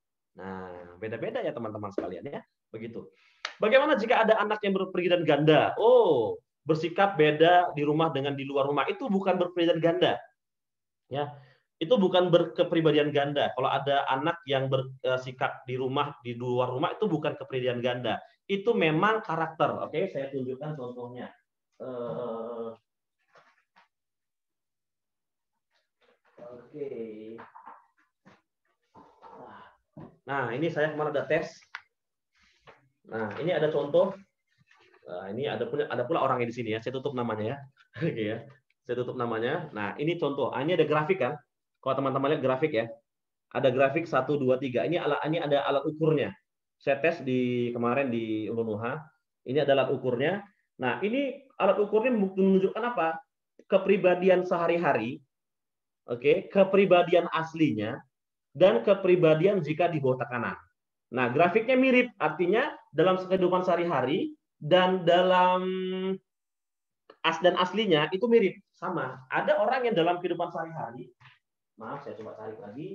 Nah, beda-beda ya teman-teman sekalian ya. Begitu. Bagaimana jika ada anak yang berpergian ganda? Oh, bersikap beda di rumah dengan di luar rumah. Itu bukan berpergian ganda. Ya. Itu bukan berkepribadian ganda. Kalau ada anak yang bersikap di rumah, di luar rumah, itu bukan kepribadian ganda. Itu memang karakter. Oke, saya tunjukkan contohnya. Oke. Nah, ini saya kemarin ada tes. Nah, ini ada contoh. Nah, ini ada pula orangnya di sini ya. Saya tutup namanya ya. Oke ya. Saya tutup namanya. Nah, ini contoh. Ini ada grafik kan? Kalau teman-teman lihat grafik ya, ada grafik 1, 2, 3. Ini ada alat ukurnya. Saya tes kemarin di Unuha. Ini ada alat ukurnya. Nah, ini alat ukurnya menunjukkan apa? Kepribadian sehari-hari, oke, kepribadian aslinya, dan kepribadian jika di bawah tekanan. Nah, grafiknya mirip, artinya dalam kehidupan sehari-hari dan dalam dan aslinya itu mirip, sama. Ada orang yang dalam kehidupan sehari-hari, maaf saya coba cari lagi.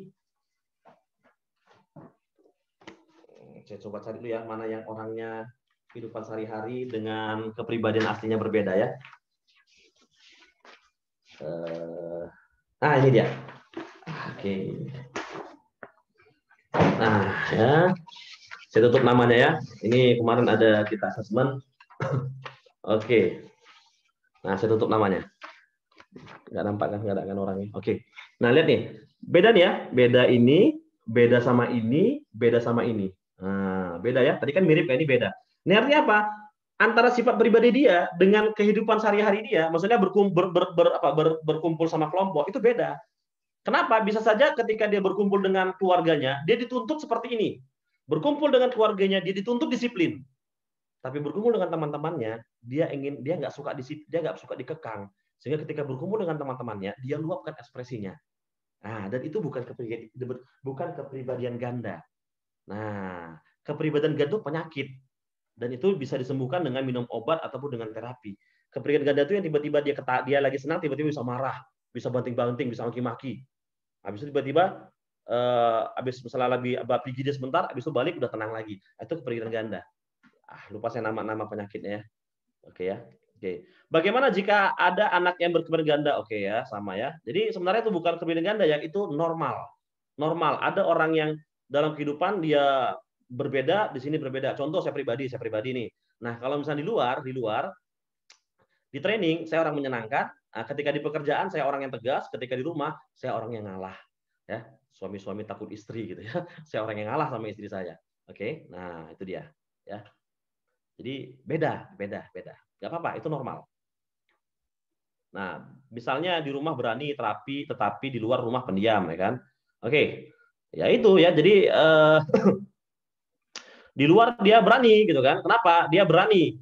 Saya coba cari dulu ya, mana yang orangnya kehidupan sehari-hari dengan kepribadian aslinya berbeda ya. Nah, ini dia. Oke. Nah, ya. Saya tutup namanya ya. Ini kemarin ada kita assessment. Oke. Nah, saya tutup namanya. Nggak nampak kan? Nggak ada kan orangnya. Oke. Nah, lihat nih. Beda nih ya. Beda ini, beda sama ini, beda sama ini. Nah, beda ya. Tadi kan mirip, kayak ini beda. Ini artinya apa? Antara sifat pribadi dia dengan kehidupan sehari-hari dia, maksudnya berkumpul sama kelompok, itu beda. Kenapa? Bisa saja ketika dia berkumpul dengan keluarganya, dia dituntut seperti ini. Berkumpul dengan keluarganya, dia dituntut disiplin. Tapi berkumpul dengan teman-temannya, dia nggak suka disiplin, dia nggak suka dikekang. Sehingga ketika berkumpul dengan teman-temannya, dia luapkan ekspresinya. Nah, dan itu bukan kepribadian ganda. Nah, kepribadian ganda itu penyakit. Dan itu bisa disembuhkan dengan minum obat ataupun dengan terapi. Kepribadian ganda itu yang tiba-tiba dia lagi senang, tiba-tiba bisa marah, bisa banting-banting, bisa maki-maki. Habis itu tiba-tiba habis misalnya lagi bapigi dia sebentar, habis itu balik udah tenang lagi. Itu kepribadian ganda. Lupa saya nama penyakitnya ya. Oke ya. Oke. Bagaimana jika ada anak yang berkepribadian ganda? Oke ya, sama ya. Jadi sebenarnya itu bukan kepribadian ganda, yang itu normal. Normal. Ada orang yang dalam kehidupan dia berbeda, di sini berbeda. Contoh saya pribadi nih. Nah, kalau misalnya di luar di training saya orang menyenangkan, ketika di pekerjaan saya orang yang tegas, ketika di rumah saya orang yang ngalah. Ya, suami-suami takut istri gitu ya. Saya orang yang ngalah sama istri saya. Oke. Nah, itu dia, ya. Jadi beda. Enggak apa-apa, itu normal. Nah, misalnya di rumah berani terapi, tetapi di luar rumah pendiam, ya kan? Oke. Ya itu ya. Jadi di luar dia berani gitu kan? Kenapa? Dia berani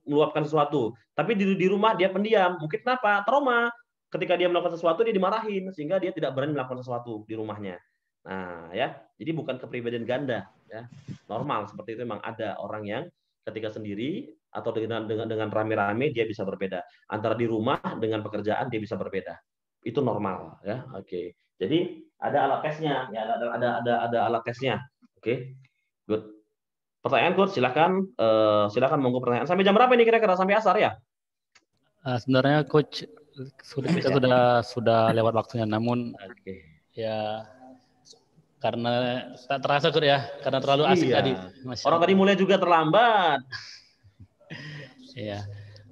meluapkan sesuatu. Tapi di rumah dia pendiam. Mungkin kenapa? Trauma. Ketika dia melakukan sesuatu dia dimarahin sehingga dia tidak berani melakukan sesuatu di rumahnya. Nah, ya. Jadi bukan kepribadian ganda, ya. Normal seperti itu, memang ada orang yang ketika sendiri atau dengan rame-rame dia bisa berbeda. Antara di rumah dengan pekerjaan dia bisa berbeda. Itu normal, ya. Oke. Jadi ada alat tesnya, ya, ada alat tesnya. Oke. Good. Pertanyaan, Coach, silakan monggo pertanyaan. Sampai jam berapa ini kira-kira? Sampai asar ya? Sebenarnya Coach kita sudah lewat waktunya, namun ya karena tak terasa Coach ya, karena terlalu asik tadi. Orang tadi mulai juga terlambat. Iya.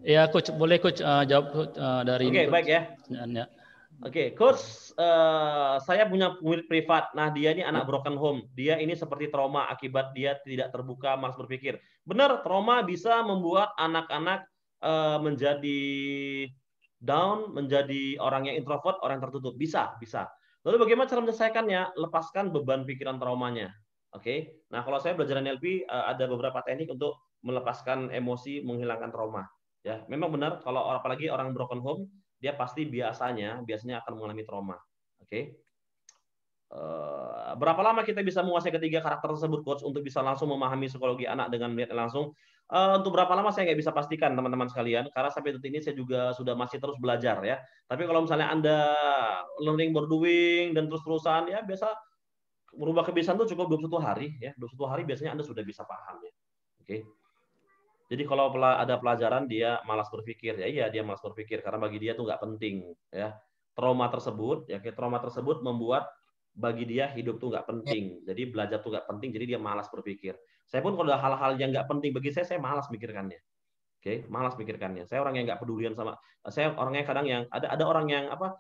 Ya Coach, boleh Coach jawab Coach, dari Oke, baik ya. Oke, Coach, saya punya murid privat. Nah, dia ini anak broken home. Dia ini seperti trauma akibat dia tidak terbuka, malas berpikir. Benar, trauma bisa membuat anak-anak menjadi down, menjadi orang yang introvert, orang yang tertutup. Bisa. Lalu bagaimana cara menyelesaikannya? Lepaskan beban pikiran traumanya. Oke. Nah, kalau saya belajar NLP ada beberapa teknik untuk melepaskan emosi, menghilangkan trauma. Ya, memang benar kalau apalagi orang broken home, dia pasti biasanya akan mengalami trauma. Oke. Berapa lama kita bisa menguasai ketiga karakter tersebut, Coach, untuk bisa langsung memahami psikologi anak dengan melihat langsung? Untuk berapa lama saya nggak bisa pastikan, teman-teman sekalian, karena sampai detik ini saya juga sudah masih terus belajar ya. Tapi kalau misalnya Anda learning by doing dan terus-terusan, ya biasa merubah kebiasaan itu cukup 21 hari ya. 21 hari biasanya Anda sudah bisa paham ya. Oke. Jadi kalau ada pelajaran dia malas berpikir, ya iya dia malas berpikir karena bagi dia itu nggak penting ya. Trauma tersebut membuat bagi dia hidup tuh nggak penting. Jadi belajar tuh nggak penting, jadi dia malas berpikir. Saya pun kalau ada hal-hal yang nggak penting bagi saya malas mikirkannya. Oke, malas mikirkannya. Saya orang yang nggak pedulian sama. Saya orangnya kadang yang ada orang yang apa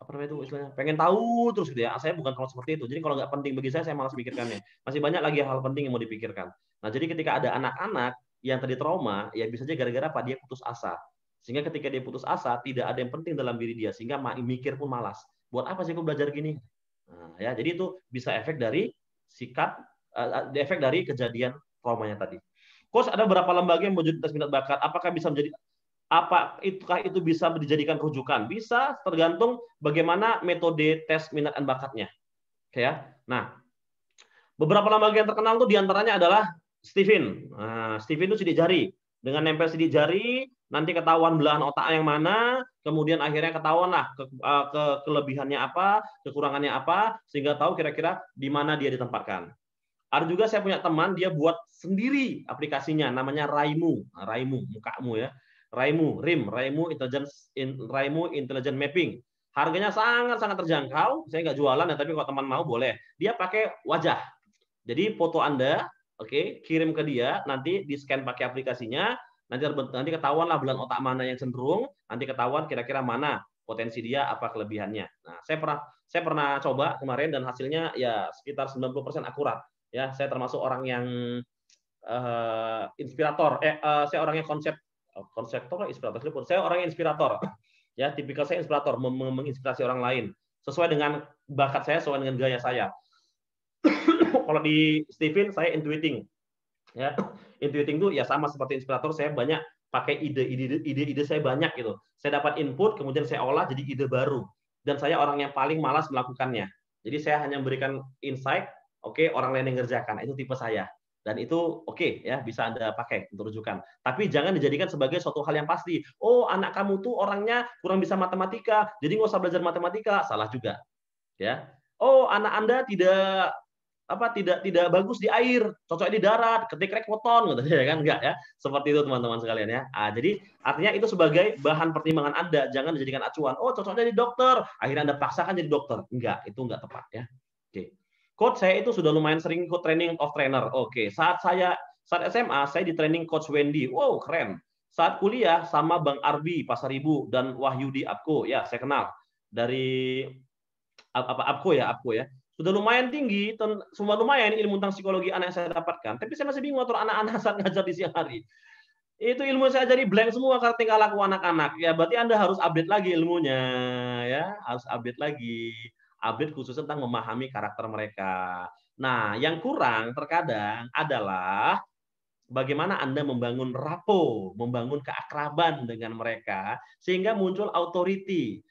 namanya itu istilahnya pengen tahu terus gitu ya. Saya bukan kalau seperti itu. Jadi kalau nggak penting bagi saya malas mikirkannya. Masih banyak lagi hal penting yang mau dipikirkan. Nah, jadi ketika ada anak-anak yang tadi trauma, ya bisa aja gara-gara apa dia putus asa. Sehingga ketika dia putus asa, tidak ada yang penting dalam diri dia, sehingga mikir pun malas. Buat apa sih aku belajar gini? Nah, ya, jadi itu bisa efek dari efek dari kejadian traumanya tadi. Coach, ada berapa lembaga yang mewujudkan tes minat bakat? Apakah itu bisa dijadikan rujukan? Bisa, tergantung bagaimana metode tes minat dan bakatnya. Oke ya. Nah, beberapa lembaga yang terkenal itu diantaranya adalah Stephen. Nah, Stephen itu sidik jari. Dengan nempel sidik jari, nanti ketahuan belahan otak yang mana, kemudian akhirnya ketahuan lah kelebihannya apa, kekurangannya apa, sehingga tahu kira-kira di mana dia ditempatkan. Ada juga saya punya teman, dia buat sendiri aplikasinya, namanya Raimu. Nah, Raimu, mukamu ya. Raimu Intelligent Mapping. Harganya sangat-sangat terjangkau. Saya nggak jualan ya, tapi kalau teman mau boleh. Dia pakai wajah. Jadi foto Anda, oke, kirim ke dia, nanti di-scan pakai aplikasinya, nanti ketahuan lah belahan otak mana yang cenderung, nanti ketahuan kira-kira mana potensi dia, apa kelebihannya. Nah, saya pernah coba kemarin dan hasilnya ya sekitar 90% akurat. Ya, saya termasuk orang yang inspirator. Saya orangnya konseptor, inspirator. Saya orang yang inspirator. Ya, tipikal saya inspirator, menginspirasi orang lain sesuai dengan bakat saya, sesuai dengan gaya saya. Kalau di Steven saya intuiting. Ya, intuiting itu ya sama seperti inspirator, saya banyak pakai ide saya banyak gitu. Saya dapat input, kemudian saya olah jadi ide baru. Dan saya orang yang paling malas melakukannya. Jadi saya hanya memberikan insight, oke, orang lain yang ngerjakan. Itu tipe saya. Dan itu oke, ya, bisa Anda pakai untuk rujukan. Tapi jangan dijadikan sebagai suatu hal yang pasti. Oh, anak kamu tuh orangnya kurang bisa matematika, jadi nggak usah belajar matematika. Salah juga. Ya. Oh, anak Anda tidak bagus di air, cocok di darat, ketik rekwoton gitu ya kan, enggak ya. Seperti itu teman-teman sekalian ya. Jadi artinya itu sebagai bahan pertimbangan Anda, jangan dijadikan acuan. Oh, cocoknya di dokter, akhirnya Anda paksakan jadi dokter. Enggak, itu enggak tepat ya. Oke. Coach saya itu sudah lumayan sering ikut training of trainer. Oke, saat SMA saya di training Coach Wendy. Wow, keren. Saat kuliah sama Bang Arbi Pasaribu dan Wahyudi Apko. Ya, saya kenal. Dari Apko ya. Sudah lumayan tinggi, semua lumayan ilmu tentang psikologi anak yang saya dapatkan. Tapi saya masih bingung atur anak-anak saat ngajar di siang hari. Itu ilmu saya jadi blank semua karena tingkah laku anak-anak. Ya, berarti Anda harus update lagi ilmunya, ya, harus update lagi. Update khusus tentang memahami karakter mereka. Nah, yang kurang terkadang adalah bagaimana Anda membangun rapo, membangun keakraban dengan mereka, sehingga muncul authority.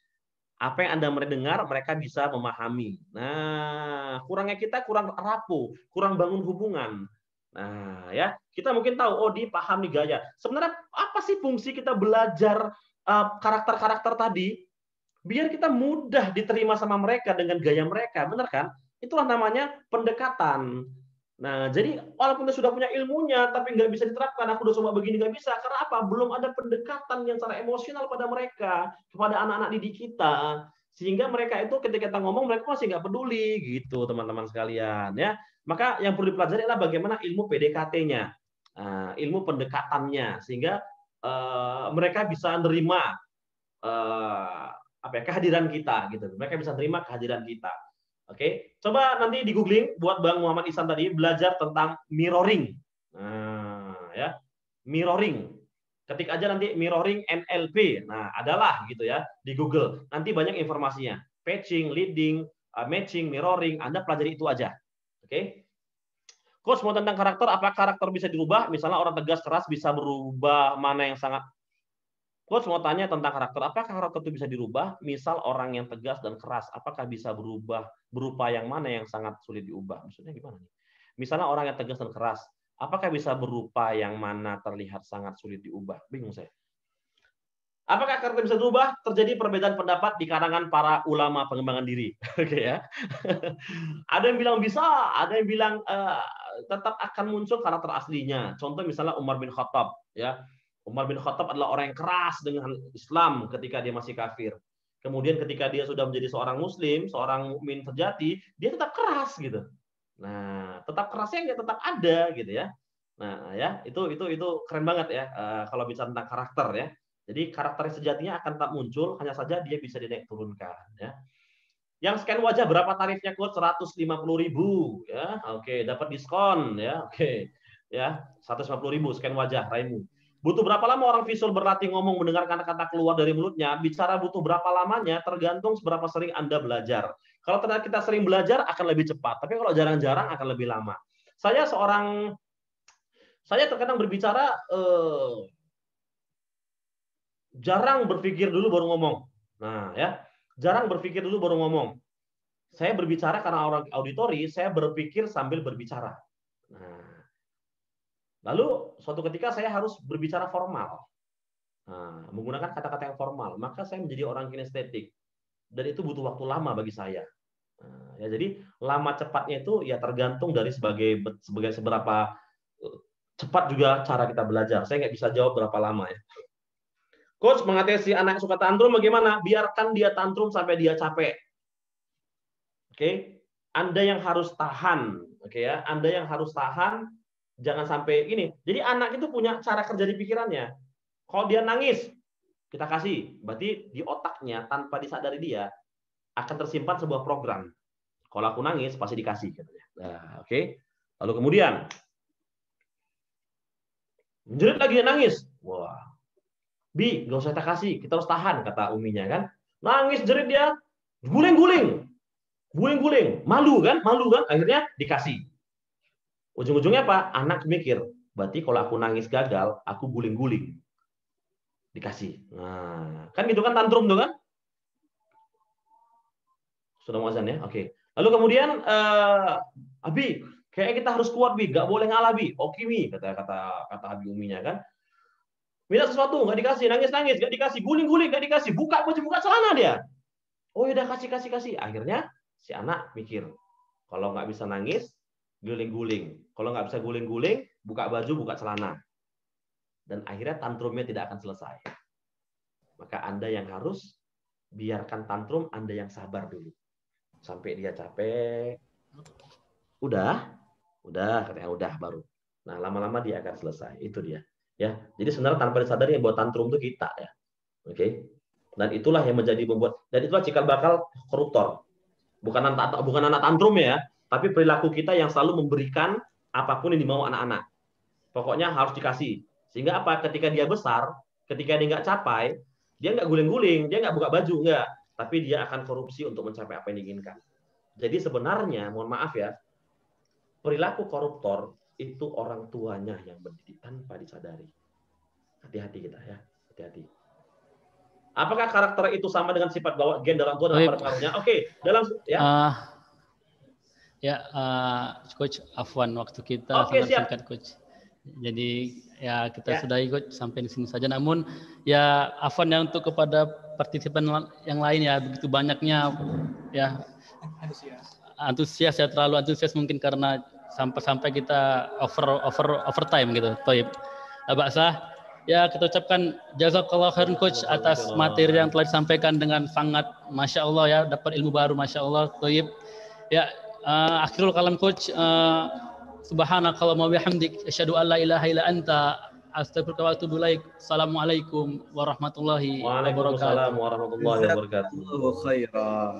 Apa yang Anda mendengar, mereka bisa memahami. Nah, kurangnya kita kurang rapo, kurang bangun hubungan. Nah, ya, kita mungkin tahu, oh, dia paham nih gaya. Sebenarnya apa sih fungsi kita belajar karakter-karakter tadi? Biar kita mudah diterima sama mereka dengan gaya mereka, benar kan? Itulah namanya pendekatan. Nah, jadi walaupun kita sudah punya ilmunya, tapi nggak bisa diterapkan, aku udah coba begini nggak bisa. Karena apa? Belum ada pendekatan yang secara emosional pada mereka, kepada anak-anak didik kita. Sehingga mereka itu ketika kita ngomong, mereka masih nggak peduli, gitu teman-teman sekalian. Ya, maka yang perlu dipelajari adalah bagaimana ilmu PDKT-nya, ilmu pendekatannya, sehingga mereka bisa menerima kehadiran kita gitu. Mereka bisa terima kehadiran kita. Oke, coba nanti di googling buat Bang Muhammad Ihsan tadi belajar tentang mirroring. Nah, ya. Mirroring. Ketik aja nanti mirroring NLP. Nah, adalah gitu ya di Google. Nanti banyak informasinya. Patching, leading, matching, mirroring, Anda pelajari itu aja. Oke. Coach mau tentang karakter, apa karakter bisa dirubah? Misalnya orang tegas keras bisa berubah, mana yang sangat. Coach mau tanya tentang karakter. Apakah karakter itu bisa dirubah? Misal orang yang tegas dan keras, apakah bisa berubah berupa yang mana yang sangat sulit diubah? Maksudnya gimana nih? Misalnya orang yang tegas dan keras, apakah bisa berupa yang mana terlihat sangat sulit diubah? Bingung saya. Apakah karakter bisa berubah? Terjadi perbedaan pendapat di kalangan para ulama pengembangan diri. Oke ya. Ada yang bilang bisa, ada yang bilang tetap akan muncul karakter aslinya. Contoh misalnya Umar bin Khattab, ya. Umar bin Khattab adalah orang yang keras dengan Islam ketika dia masih kafir. Kemudian ketika dia sudah menjadi seorang muslim, seorang mukmin sejati, dia tetap keras gitu. Nah, tetap kerasnya tetap ada gitu ya. Nah, ya, itu keren banget ya kalau bicara tentang karakter ya. Jadi karakter sejatinya akan tetap muncul, hanya saja dia bisa dinaik turunkan ya. Yang scan wajah berapa tarifnya, Coach? 150.000 ya. Oke, dapat diskon ya. Oke. Ya, 150.000 scan wajah Raimu. Butuh berapa lama orang visual berlatih ngomong, mendengar kata-kata keluar dari mulutnya? Bicara butuh berapa lamanya tergantung seberapa sering Anda belajar. Kalau ternyata kita sering belajar akan lebih cepat, tapi kalau jarang-jarang akan lebih lama. Saya terkadang berbicara jarang berpikir dulu baru ngomong. Nah, ya, jarang berpikir dulu baru ngomong. Saya berbicara karena orang auditori, saya berpikir sambil berbicara. Nah, Lalu suatu ketika saya harus berbicara formal. Nah, menggunakan kata-kata yang formal, maka saya menjadi orang kinestetik. Dan itu butuh waktu lama bagi saya. Nah, ya, jadi lama cepatnya itu ya tergantung dari seberapa cepat juga cara kita belajar. Saya nggak bisa jawab berapa lama ya. Coach mengatasi anak yang suka tantrum bagaimana? Biarkan dia tantrum sampai dia capek. Oke, Anda yang harus tahan. Oke ya, Anda yang harus tahan. Jangan sampai ini. Jadi anak itu punya cara kerja di pikirannya. Kalau dia nangis, kita kasih. Berarti di otaknya tanpa disadari dia akan tersimpan sebuah program. Kalau aku nangis pasti dikasih. Nah, oke. Lalu kemudian menjerit lagi dia nangis. Wah, Bi, gak usah kita kasih. Kita harus tahan kata uminya kan. Nangis jerit dia, guling-guling, guling-guling, malu kan, akhirnya dikasih. Ujung-ujungnya apa? Anak mikir, berarti kalau aku nangis gagal, aku guling-guling. Dikasih. Nah, kan gitu kan tantrum tuh kan? Sudah mau azan ya? Oke. Lalu kemudian, Abi, kayaknya kita harus kuat, Bi. Gak boleh ngalah, Bi. Oke, Mi, kata Abi uminya kan. Minta sesuatu, nggak dikasih. Nangis-nangis, nggak dikasih. Guling-guling, nggak dikasih. Buka baju, buka celana dia. Oh, ya udah kasih. Akhirnya si anak mikir, kalau nggak bisa nangis, guling-guling. Kalau nggak bisa guling-guling, buka baju, buka celana. Dan akhirnya tantrumnya tidak akan selesai. Maka Anda yang harus biarkan tantrum, Anda yang sabar dulu. Sampai dia capek. Udah, katanya udah baru. Nah, lama-lama dia akan selesai. Itu dia. Ya, jadi sebenarnya tanpa disadari yang buat tantrum itu kita ya. Oke. Dan itulah yang menjadi membuat, dan itulah cikal bakal koruptor. Bukan anak tantrum ya, tapi perilaku kita yang selalu memberikan apapun yang dimau anak-anak. Pokoknya harus dikasih. Sehingga apa? Ketika dia besar, ketika dia nggak capai, dia nggak guling-guling, dia nggak buka baju, nggak. Tapi dia akan korupsi untuk mencapai apa yang diinginkan. Jadi sebenarnya, mohon maaf ya, perilaku koruptor itu orang tuanya yang mendidik tanpa disadari. Hati-hati kita ya, hati-hati. Apakah karakter itu sama dengan sifat bawah gen dalam tua dan apa pengaruhnya? Oke, dalam ya. Coach Afwan, waktu kita sangat singkat, Coach. Jadi ya kita sudah ikut sampai di sini saja. Namun ya Afwan ya untuk kepada partisipan yang lain ya begitu banyaknya ya antusias ya, terlalu antusias mungkin karena sampai kita overtime gitu. Baik, Abah ya kita ucapkan jazakallah khairan Coach atas materi yang telah disampaikan dengan sangat Masya Allah ya, dapat ilmu baru Masya Allah. Baik ya, akhirul kalam Coach. Subhanakallahumma wa bihamdik asyhadu an la ilaha illa anta astaghfiruka wa atubu ilaik. Assalamualaikum warahmatullahi wabarakatuh. Waalaikumsalam warahmatullahi wabarakatuh. Khairan.